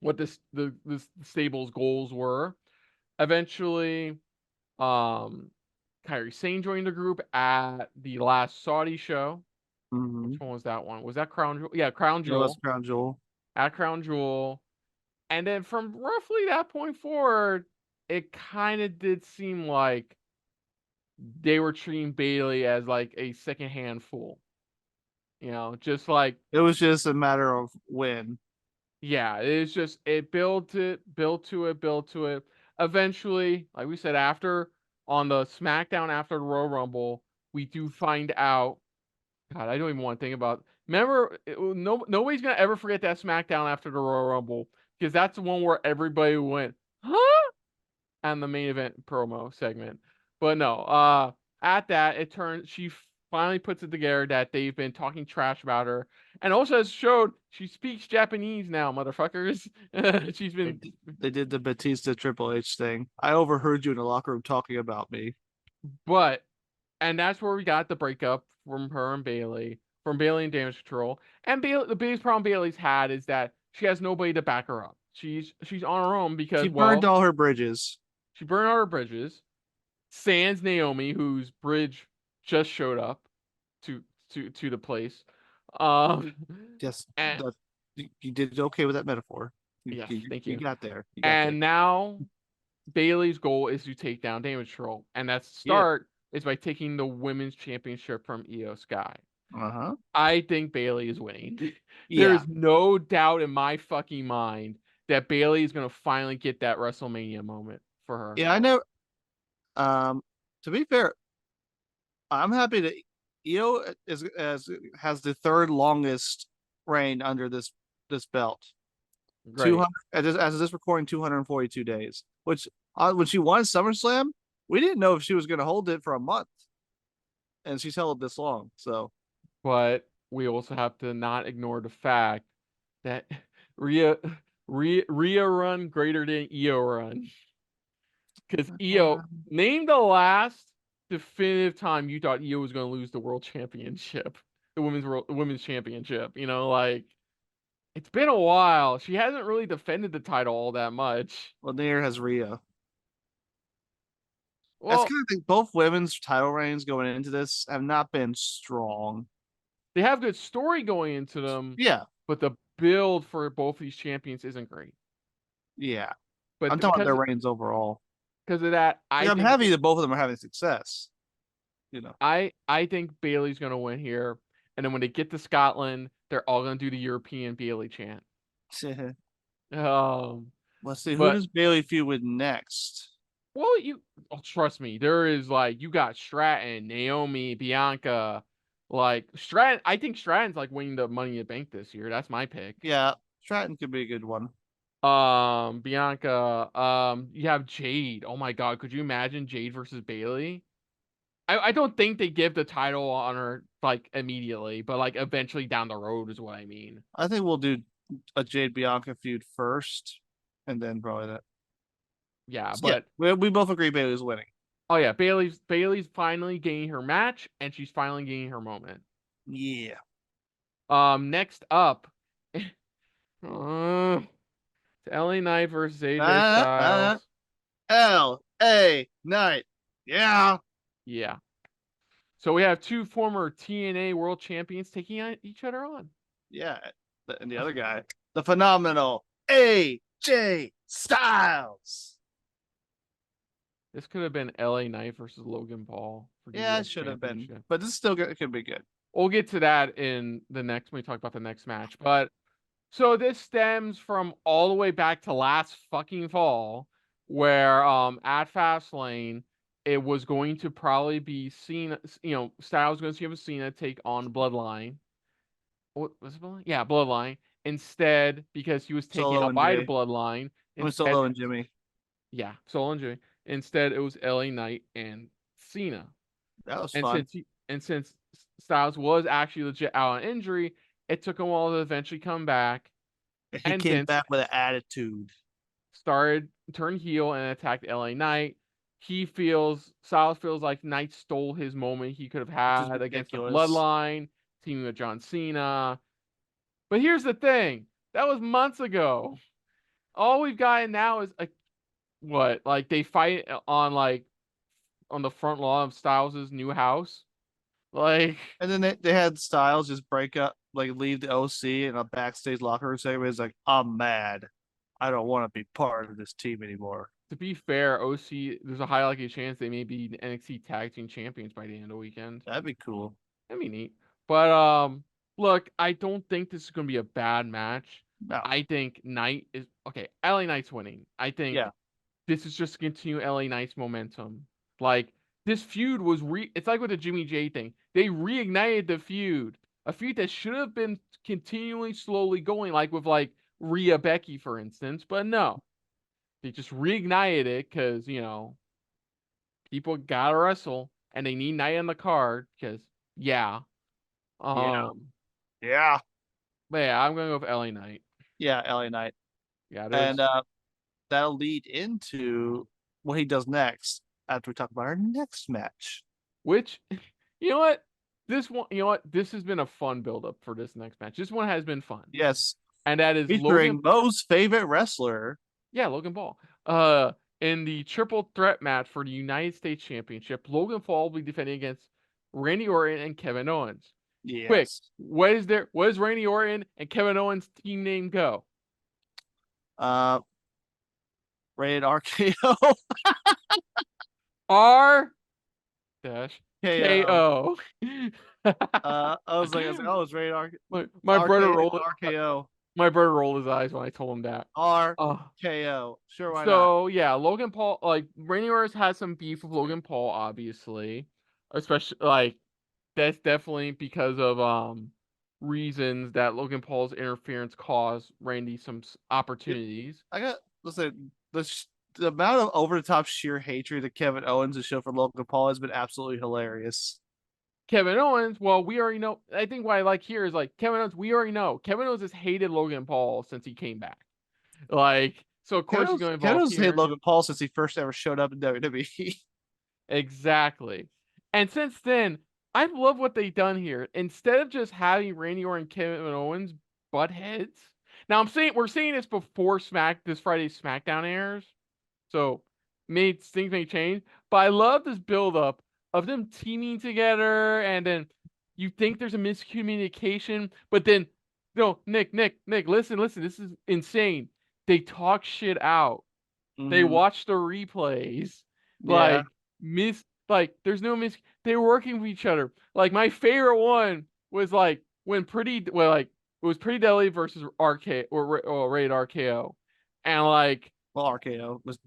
what the stable's goals were. Eventually, um, Kairi Sane joined the group at the last Saudi show. Mm-hmm. Which one was that one? Was that Crown Jewel? Yeah, Crown That was Jewel. Crown Jewel. At Crown Jewel. And then from roughly that point forward, it kind of did seem like they were treating Bailey as like a secondhand fool. Just like, It was just a matter of when. yeah, it's just it built to it, built to it. Eventually, like we said, after on the SmackDown after the Royal Rumble, we do find out. God, I don't even want to think about. Remember, nobody's gonna ever forget that SmackDown after the Royal Rumble because that's the one where everybody went, huh? And the main event promo segment. But no, at that it turns she finally puts it together that they've been talking trash about her, and also has showed she speaks Japanese now, motherfuckers. She's They, been, they did the Batista Triple H thing. I overheard you in the locker room talking about me. but and that's where we got the breakup from her and Bailey, from Bailey and Damage Control. And Bailey, the biggest problem Bailey's had is that she has nobody to back her up. She's on her own She because, burned well, all her bridges. she burned all her bridges. Sans Naomi, whose bridge just showed up to to the place. Um, Yes, and you did okay with that metaphor. You, yes, you, thank you you. got there. You got there. And now Bailey's goal is to take down Damage Control, and that Yeah. start is by taking the women's championship from Io Sky. Uh-huh. I think Bailey is winning. There Yeah. is no doubt in my fucking mind that Bailey is gonna finally get that WrestleMania moment for her. Yeah, I know. Um, to be fair, I'm happy that Io is as has the third longest reign under this belt. Great, 200 as of this recording, 242 days. Which when she won SummerSlam, we didn't know if she was going to hold it for a month, and she's held it this long. So but we also have to not ignore the fact that Rhea Rhea run greater than Io run. Because Io, name the last definitive time you thought Io was going to lose the world championship, the women's championship. Like it's been a while. She hasn't really defended the title all that much. well, neither has Rhea. That's Well, kind of think both women's title reigns going into this have not been strong. they have good story going into them, Yeah, but the build for both these champions isn't great. yeah. But I'm talking about because their reigns overall. because of that, Like, I'm happy that both of them are having success. You know. I think Bailey's gonna win here, and then when they get to Scotland, they're all gonna do the European Bailey chant. Um, Let's see, who but does Bailey feud with next? well, trust me, there is like you got Stratton, Naomi, Bianca, like Stratton. I think Stratton's like winning the Money in the Bank this year. That's my pick. Yeah, Stratton could be a good one. Bianca. You have Jade. Oh my God, could you imagine Jade versus Bailey? I don't think they give the title on her like immediately, but like eventually down the road is what I mean. I think we'll do a Jade Bianca feud first, and then probably that. Yeah, Yeah, but we both agree Bailey's winning. oh yeah, Bailey's finally getting her match, and she's finally getting her moment. Yeah. Next up, LA Knight versus AJ Uh, uh, Styles. LA Knight. Yeah. Yeah. So we have two former TNA World Champions taking each other on. Yeah. And the other guy, the phenomenal AJ Styles. This could have been LA Knight versus Logan Paul for the Yeah, US it should have been, Championship. but this is still good. It could be good. We'll get to that in the next when we talk about the next match. But so this stems from all the way back to last fucking fall, where at Fastlane it was going to probably be Cena, Styles going to see him Cena take on Bloodline. What was it, Bloodline? Yeah, Bloodline. Instead, because he was taken Solo out and by the Jay. Bloodline, I mean, instead, Solo and Jimmy. yeah, Solo and Jimmy. Instead, it was LA Knight and Cena. That was And fun. since Styles was actually legit out on injury, it took him a while to eventually come back. He and came then back with an attitude. turned heel and attacked LA Knight. Styles feels like Knight stole his moment he could have Which is had against the ridiculous. Bloodline, teaming with John Cena. But here's the thing. That was months ago. All we've gotten now is what? Like they fight on the front lawn of Styles' new house. Like And then they had Styles just break up, like leave the OC in a backstage locker room segment. He's like, I'm mad. I don't want to be part of this team anymore. to be fair, OC there's a high likely chance they may be NXT Tag Team Champions by the end of the weekend. That'd be cool. That'd be neat. But look, I don't think this is gonna be a bad match. No. I think Knight is okay. LA Knight's winning. I think Yeah. this is just to continue LA Knight's momentum. Like this feud was it's like with the Jimmy J thing. They reignited the feud. A feud that should have been continually slowly going, like with like Rhea Becky, for instance, but no. They just reignited it because, people gotta wrestle and they need Knight on the card because yeah. Yeah. Um Yeah. but yeah, I'm gonna go with LA Knight. Yeah. LA Knight. Yeah, And there's that'll lead into what he does next after we talk about our next match. which you know what? This has been a fun build up for this next match. This one has been fun. Yes. And that is Featuring Mo's favorite wrestler. Yeah, Logan Paul. In the triple threat match for the United States Championship, Logan Paul will be defending against Randy Orton and Kevin Owens. Quick, Yes. what does Randy Orton and Kevin Owens team name go? Rated RKO. R dash KO. KO. I was like, oh, it's rated my brother rolled RKO. my brother rolled his eyes when I told him that. RKO. Sure, why not? So yeah, Logan Paul, like Randy Orton has some beef with Logan Paul, obviously, especially like that's definitely because of reasons that Logan Paul's interference caused Randy some opportunities. I got listen. The amount of over the top sheer hatred that Kevin Owens has shown for Logan Paul has been absolutely hilarious. Kevin Owens, well, we already know. I think what I like here is like Kevin Owens. We already know Kevin Owens has hated Logan Paul since he came back. Like, so of course he's going to Kevin involve Owens here. hated Logan Paul since he first ever showed up in WWE. Exactly. And since then, I love what they've done here. Instead of just having Randy Orton and Kevin Owens butt heads. Now we're seeing this before this Friday's SmackDown airs. So things may change. But I love this build up of them teaming together, and then you think there's a miscommunication, but then no, Nick, listen, this is insane. They talk shit out. They watch the replays. Yeah. There's no they're working with each other. Like my favorite one was like when it was Pretty Deadly versus RK or Rated RKO. And like RKO was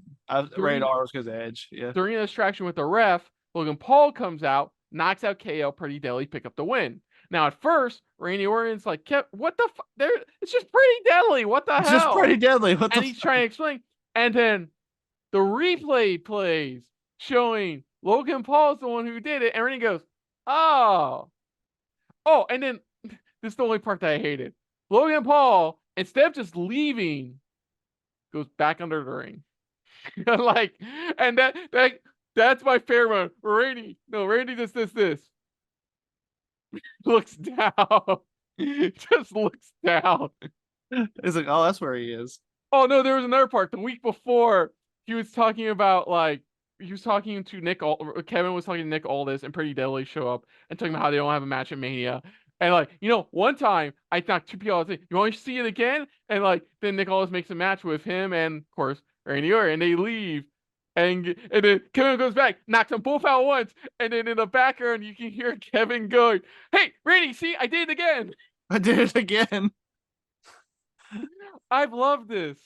rated R was his edge. Yeah. During a distraction with the ref, Logan Paul comes out, knocks out KO, Pretty Deadly, pick up the win. Now at first, Randy Orton's like, what the fuck? It's just Pretty Deadly. What the hell? It's just Pretty Deadly. And he's trying to explain. And then the replay plays showing Logan Paul's the one who did it. And Randy goes, oh. Oh, and then this is the only part that I hated. Logan Paul, instead of just leaving, goes back under the ring. Like, and that's my favorite one. Randy does this. Looks down. Just looks down. It's like, oh, that's where he is. Oh no, there was another part. The week before, he was talking about to Nick. Kevin was talking to Nick Aldis and Pretty Deadly show up and talking about how they don't have a match at Mania. And one time I knocked two people out. You want to see it again? And then Nick Aldis makes a match with him and of course Randy Orton, and they leave. And then Kevin goes back, knocks them both out once, and then in the background you can hear Kevin going, "Hey, Randy, see, I did it again. I did it again." I've loved this.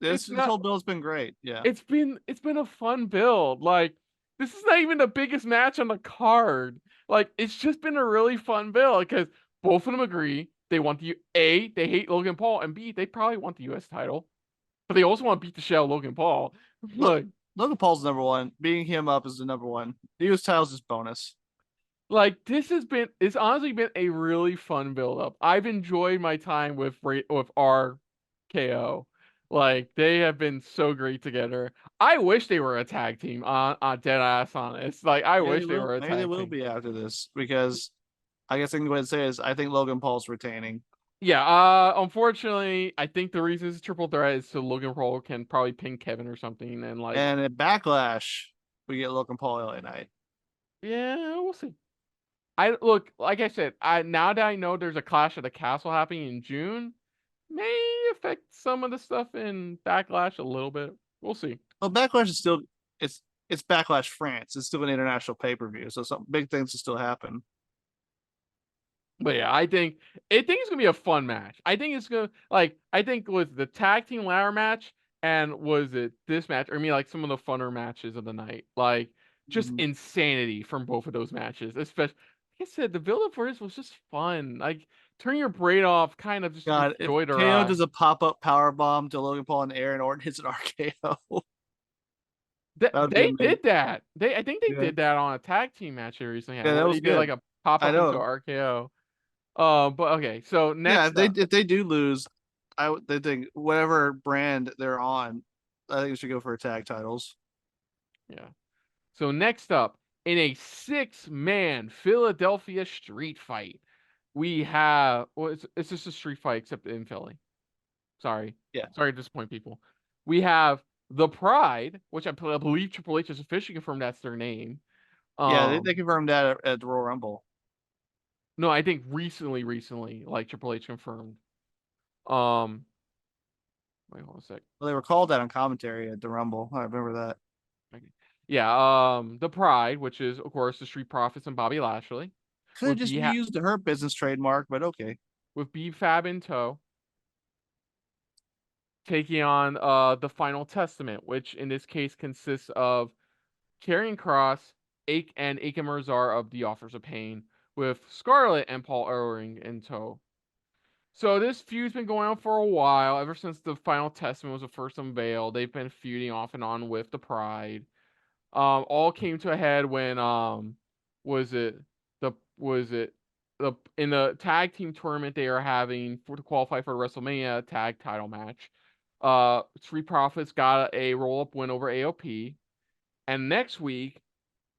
This whole build's been great. Yeah. It's been a fun build. Like, this is not even the biggest match on the card. Like, it's just been a really fun build because both of them agree they want they hate Logan Paul, and B, they probably want the US title. But they also want to beat the shell Logan Paul. Like, Logan Paul's number one. Beating him up is the number one. The US title's just bonus. Like, it's honestly been a really fun build up. I've enjoyed my time with our KO. Like they have been so great together. I wish they were a tag team on dead ass honest. Like I Maybe they wish they will. were a Maybe they tag will team. be after this because I guess I can go ahead and say is I think Logan Paul's retaining. Yeah, unfortunately, I think the reason it's a triple threat is so Logan Paul can probably pin Kevin or something and like And at Backlash, we get Logan Paul LA Knight. yeah, we'll see. I look, like I said, I now that I know there's a Clash at the Castle happening in June, may affect some of the stuff in Backlash a little bit. We'll see. Well, Backlash is still it's it's Backlash France. It's still an international pay per view, so some big things will still happen. But yeah, I think it's gonna be a fun match. I think it's gonna like I think with the tag team ladder match and was it this match? Or I mean like some of the funner matches of the night. Like just Mhm. insanity from both of those matches. Especially like I said, the build up for this was just fun. Like turn your brain off, kind of just God, if enjoy the KO ride. does a pop up power bomb to Logan Paul in the air and Orton hits an RKO, They, that would be they amazing. did that. I think they Yeah, did that on a tag team match they recently had yeah, that where they was did like good. a pop I up into know. RKO. But okay, so Yeah, next up. if they do lose, they think whatever brand they're on, I think they should go for tag titles. Yeah. So next up, in a six-man Philadelphia street fight, we have well, it's just a street fight except in Philly. Sorry, Yeah, sorry to disappoint people. We have the Pride, which I believe Triple H has officially confirmed that's their name. yeah, they Um, confirmed that at the Royal Rumble. no, I think recently, like Triple H confirmed. Um, wait, hold on a sec. Well, they were called that on commentary at the Rumble. I remember that. Okay. Yeah, the Pride, which is of course the Street Profits and Bobby Lashley, Could have with just B reused the Hurt Business trademark, but okay. with B Fab in tow. Taking on the Final Testament, which in this case consists of Karrion Kross, Ake and Ake Mirzar of the Authors of Pain, with Scarlett and Paul Ellering in tow. So this feud's been going on for a while. Ever since the Final Testament was first unveiled, they've been feuding off and on with the Pride. All came to a head when was it was it the in the tag team tournament they are having for to qualify for the WrestleMania tag title match. Street Profits got a roll up win over AOP, and next week,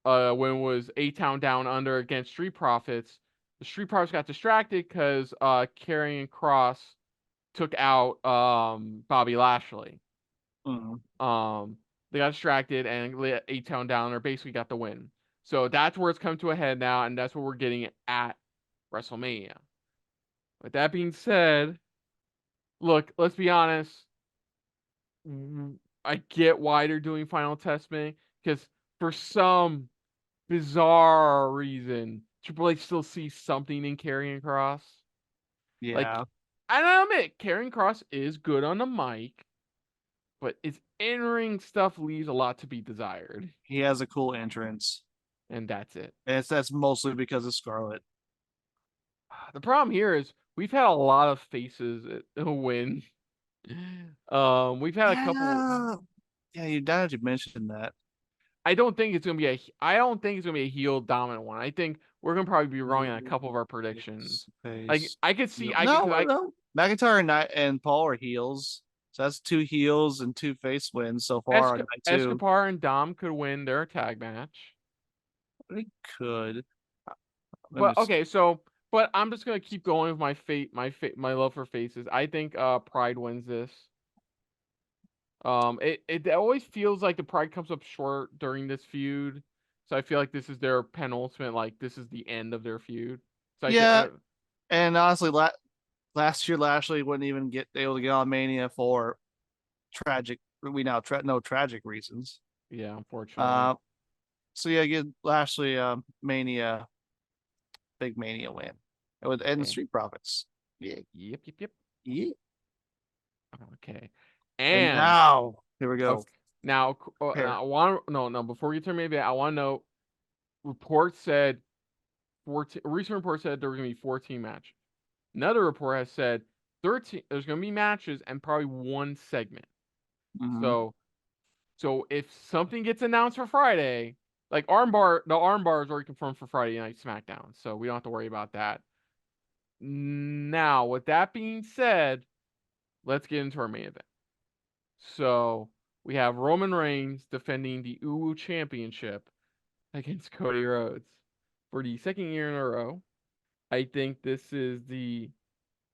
when it was A Town Down Under against Street Profits, the Street Profits got distracted because Karrion Kross took out Bobby Lashley. Mhm. Um, they got distracted and let A Town Downer basically got the win. So that's where it's come to a head now, and that's what we're getting at WrestleMania. With that being said, look, let's be honest. I get why they're doing Final Testament because for some bizarre reason, Triple H still sees something in Karrion Kross. Like, Yeah, and I admit, Karrion Kross is good on the mic, but his in-ring stuff leaves a lot to be desired, he has a cool entrance. and that's it. And that's mostly because of Scarlett. The problem here is we've had a lot of faces win. We've had a couple. Yeah, yeah. You now that you mentioned that. I don't think it's gonna be a. I don't think it's gonna be a heel dominant one. I think we're gonna probably be wrong in a couple of our predictions. Like Face. I could see, I could, No, cause I no. McIntyre and Paul are heels. So that's two heels and two face wins so far on night two. Escobar and Dom could win their tag match. They could. Let me But okay, so but I'm just gonna keep going with my love for faces. I think Pride wins this. It always feels like the Pride comes up short during this feud, so I feel like this is their penultimate. Like this is the end of their feud. So I think Yeah, and honestly, last year Lashley wouldn't even get able to get on Mania for tragic. We now know tragic reasons. yeah, unfortunately, Uh, so yeah, get Lashley Mania, big Mania win, and with the okay, Street Profits. Yeah, yep, yeah. okay, And and now here we go. okay, now, Here. now I want no before we turn maybe I want to know reports said 14 a recent report said there were gonna be 14 matches. Another report has said 13 there's gonna be matches and probably one segment. Mhm. So if something gets announced for Friday, like the armbar is already confirmed for Friday Night SmackDown, so we don't have to worry about that. Now, with that being said, let's get into our main event. So we have Roman Reigns defending the UWU Championship against Cody Rhodes for the second year in a row. I think this is the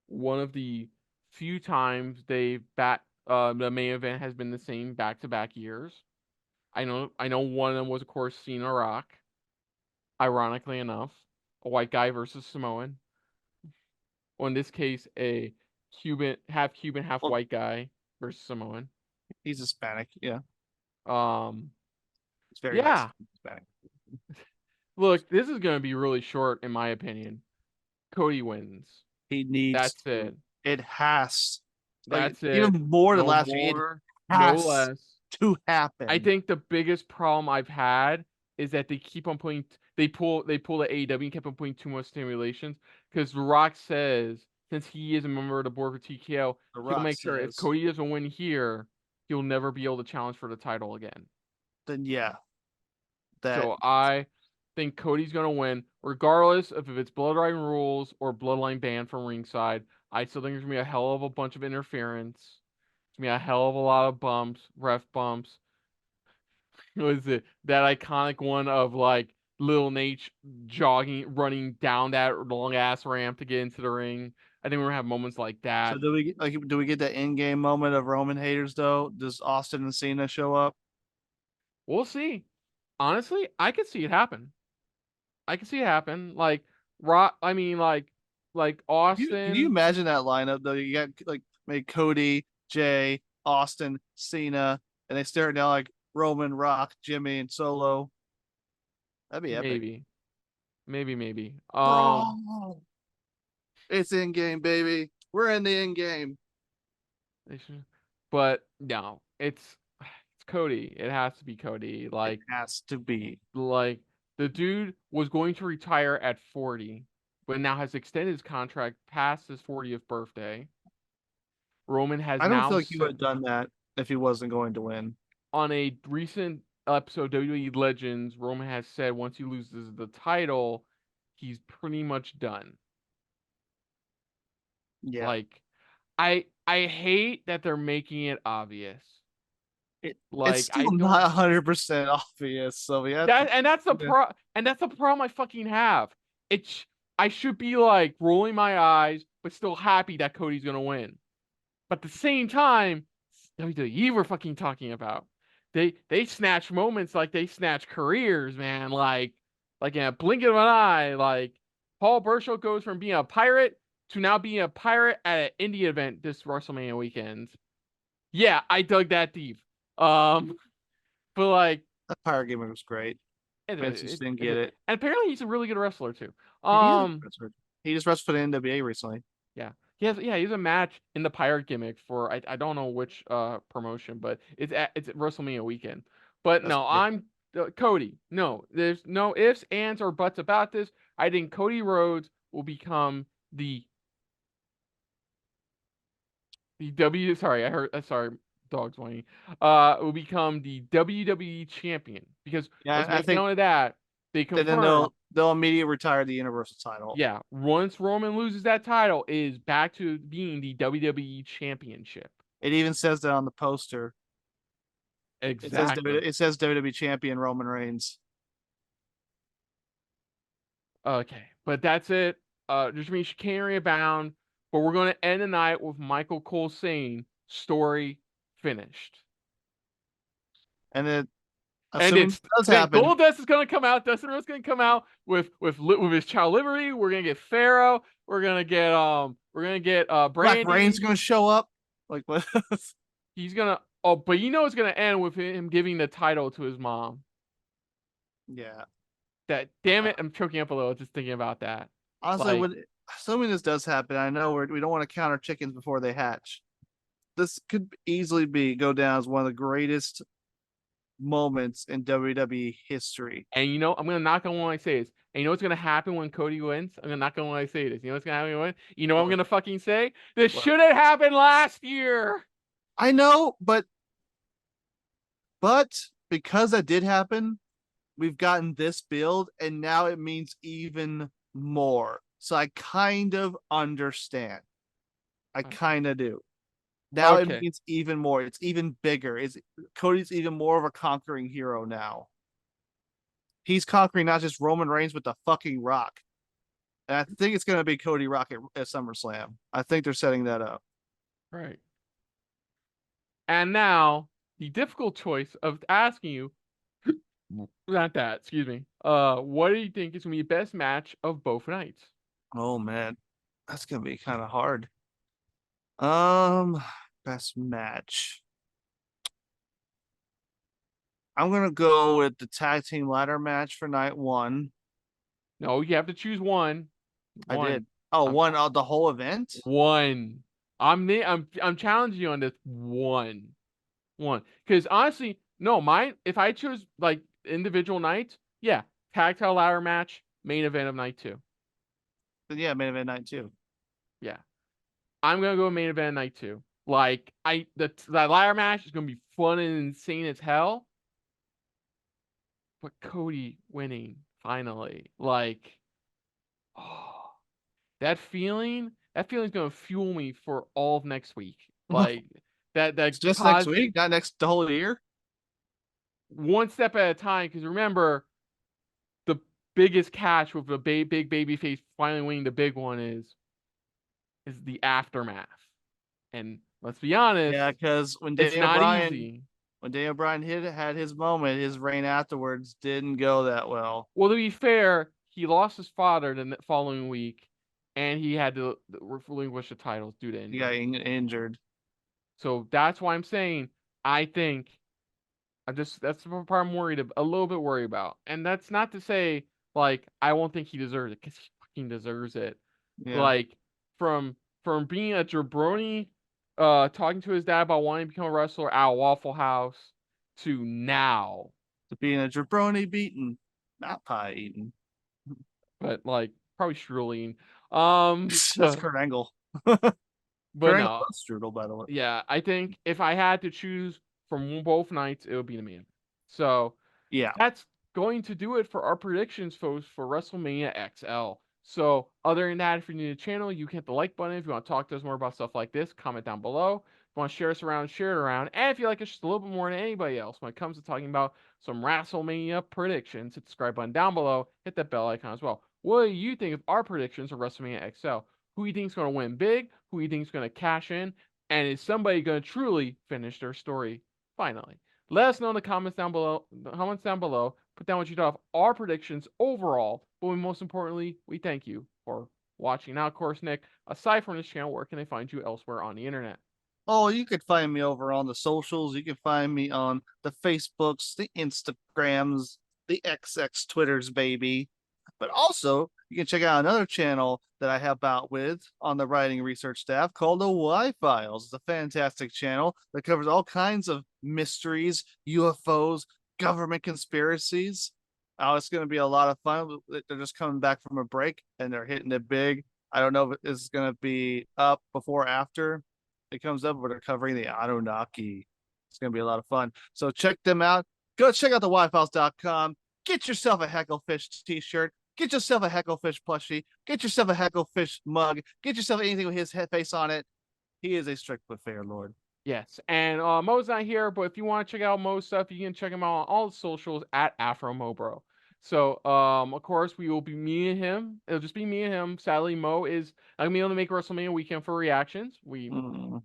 one of the few times the main event has been the same back-to-back years. I know one of them was of course Cena Rock, ironically enough, a white guy versus Samoan. Or in this case, a Cuban, half Well, white guy versus Samoan. he's Hispanic. Yeah, Um, he's very yeah. Mexican Hispanic. Look, this is gonna be really short in my opinion. Cody wins. He needs That's to. it. It has, like, That's it. even more than No last year. It more, no has less. to I happen. think the biggest problem I've had is that they keep on putting they pull the AEW and kept on putting too much stimulations because The Rock says since he is a member of the board for TKO, The he'll Rock make sure if says, Cody doesn't win here, he'll never be able to challenge for the title again. then yeah, that So I think Cody's gonna win, regardless of if it's Bloodline rules or Bloodline ban from ringside. I still think there's gonna be a hell of a bunch of interference. It's gonna be a hell of a lot of bumps, ref bumps. Was it that iconic one of like Lil Nate jogging, running down that long ass ramp to get into the ring? I think we're gonna have moments like So that. do we get that in game moment of Roman haters though? Does Austin and Cena show up? We'll see. Honestly, I could see it happen. I could see it happen. Like Rock, I mean, like Can you Austin, imagine that lineup though? You got like maybe Cody, Jay, Austin, Cena, and they stare down like Roman, Rock, Jimmy, and Solo. That'd be epic. maybe, maybe. Bro, it's in game, baby. We're in the in game. They should, but no, it's Cody. It has to be Cody. It has to be. Like the dude was going to retire at 40, but now has extended his contract past his 40th birthday. Roman has I don't now feel like he would said have done that if he wasn't going to win. on a recent episode of WWE Legends, Roman has said once he loses the title, he's pretty much done. Yeah. Like I hate that they're making it obvious. It's Like I still not don't 100% obvious. So we have to. that and that's the problem I fucking have. It's I should be like rolling my eyes, but still happy that Cody's gonna win. But at the same time, WWE we're fucking talking about. They snatch moments like they snatch careers, man. Like in a blink of an eye, like Paul Burchill goes from being a pirate to now being a pirate at an indie event this WrestleMania weekend. Yeah, I dug that deep. Um, but like That Power Gamer was great. Vince just didn't get it. and apparently he's a really good wrestler too. He is a good wrestler. He just wrestled for the NWA recently. Yeah. He has a match in the pirate gimmick for I don't know which promotion, but it's at WrestleMania weekend. But That's no, great. I'm Cody. No, there's no ifs, ands, or buts about this. I think Cody Rhodes will become the W. Sorry, I heard. Sorry, dogs whining. Will become the WWE champion because Yeah, let's I make think. note of that. They And then confirmed. they'll immediately retire the Universal title. Yeah, once Roman loses that title, it is back to being the WWE championship. It even says that on the poster. Exactly. It says WWE champion Roman Reigns. Okay, but that's it. Just means chicanery abound. But we're going to end the night with Michael Cole saying, "Story finished." And then, And assuming it's it does then happen, Goldust is going to come out. Dustin Rhodes is going to come out with his child Liberty. We're going to get Pharaoh. We're going to get Black Reign's Brandy. going to show up. Like what? He's going to but you know it's going to end with him giving the title to his mom. Yeah. That damn it, I'm choking up a little just thinking about that. Honestly, Like, assuming this does happen, I know we don't want to count our chickens before they hatch. This could easily go down as one of the greatest moments in WWE history. and you know, I'm gonna knock on when I say this. And you know what's gonna happen when Cody wins? I'm gonna knock on when I say this. You know what's gonna happen when? You know what I'm gonna fucking say? This What? should have happened last year. I know, but because that did happen, we've gotten this build, and now it means even more. So I kind of understand. I kind of do. Now it Okay. means even more. It's even bigger. Cody's even more of a conquering hero now. He's conquering not just Roman Reigns, but the fucking Rock. And I think it's going to be Cody Rock at SummerSlam. I think they're setting that up. Right. And now the difficult choice of asking you, not that, excuse me. What do you think is gonna be the best match of both nights? Oh man, that's going to be kind of hard. Best match. I'm gonna go with the tag team ladder match for night one. No, you have to choose one. I One. did. Oh, I'm one of the whole event. one. I'm challenging you on this one. One. Because honestly, no, mine, if I choose like individual nights, yeah, tag title ladder match, main event of night two. Then yeah, main event night two. Yeah. I'm gonna go main event night two. Like that ladder match is gonna be fun and insane as hell. But Cody winning finally, like, oh, that feeling's gonna fuel me for all of next week. Like that It's just next positive, week, not next the whole year. one step at a time. Because remember, the biggest catch with the big baby face finally winning the big one is the aftermath. And let's be honest, Yeah, because it's not easy. When Daniel Bryan had his moment, his reign afterwards didn't go that well. Well, to be fair, he lost his father the following week, and he had to relinquish the titles due to He got injury. injured. So that's why I'm saying I think that's the part I'm a little bit worried about. And that's not to say like I won't think he deserves it, because he fucking deserves it. Yeah, Like from being a jabroni, talking to his dad about wanting to become a wrestler at Waffle House, to now, to being a jabroni beaten, not pie eaten. but like probably struggling. That's Kurt Angle. But Kurt Angle no, loves strudel, by the way. yeah, I think if I had to choose from both nights, it would be the main. So Yeah. that's going to do it for our predictions, folks, for WrestleMania XL. So other than that, if you're new to the channel, you can hit the like button. If you want to talk to us more about stuff like this, comment down below. If you want to share us around, share it around. And if you like us just a little bit more than anybody else when it comes to talking about some WrestleMania predictions, hit the subscribe button down below. Hit that bell icon as well. What do you think of our predictions of WrestleMania XL? Who do you think is going to win big? Who do you think is going to cash in? And is somebody going to truly finish their story finally? Let us know in the comments down below. Put down what you thought of our predictions overall. But most importantly, we thank you for watching. Now, of course, Nick, aside from this channel, where can they find you elsewhere on the internet? Oh, you could find me over on the socials. You can find me on the Facebooks, the Instagrams, the XX Twitters, baby. But also, you can check out another channel that I help out with on the writing research staff called the Y Files. It's a fantastic channel that covers all kinds of mysteries, UFOs, government conspiracies. Oh, it's going to be a lot of fun. They're just coming back from a break and they're hitting it big. I don't know if it's going to be up before or after it comes up, but they're covering the Anunnaki. It's going to be a lot of fun. So check them out. Go check out the YFiles.com. Get yourself a Hecklefish t-shirt. Get yourself a Hecklefish plushie. Get yourself a Hecklefish mug. Get yourself anything with his head face on it. He is a strict but fair lord. Yes, and Mo's not here, but if you want to check out Mo's stuff, you can check him out on all the socials at AfroMoBro. So, of course, we will be me and him. It'll just be me and him. Sadly, Mo is not gonna be able to make WrestleMania weekend for reactions. We do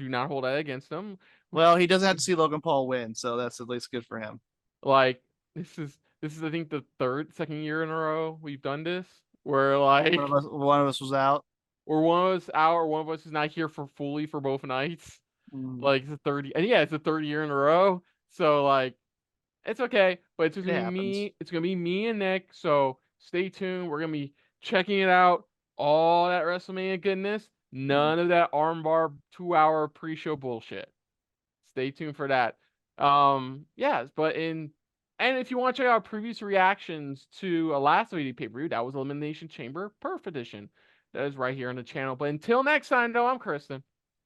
not hold that against him. Well, he doesn't have to see Logan Paul win, so that's at least good for him. Like this is I think the second year in a row we've done this, where like one of us was out. or one of us out, or one of us is not here for fully for both nights. Like it's a 30, and yeah, it's a third year in a row. So like, it's okay, but it's just It gonna be happens. me. It's gonna be me and Nick. So stay tuned. We're gonna be checking it out. All that WrestleMania goodness. None of that armbar 2 hour pre-show bullshit. Stay tuned for that. Yes, but and if you want to check out previous reactions to a last video pay-per-view, that was Elimination Chamber Perf Edition. That is right here on the channel. But until next time, though, I'm Kristen.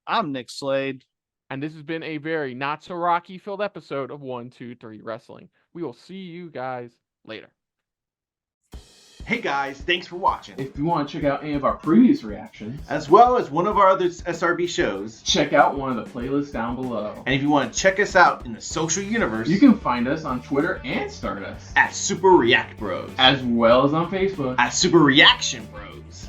I'm Nick Slade. And this has been a very not so rocky filled episode of 1, 2, 3 Wrestling. We will see you guys later. Hey guys, thanks for watching. If you want to check out any of our previous reactions, As well as one of our other SRB shows. check out one of the playlists down below. And if you want to check us out in the social universe, You can find us on Twitter and Stardust, at Super React Bros. as well as on Facebook. At Super Reaction Bros.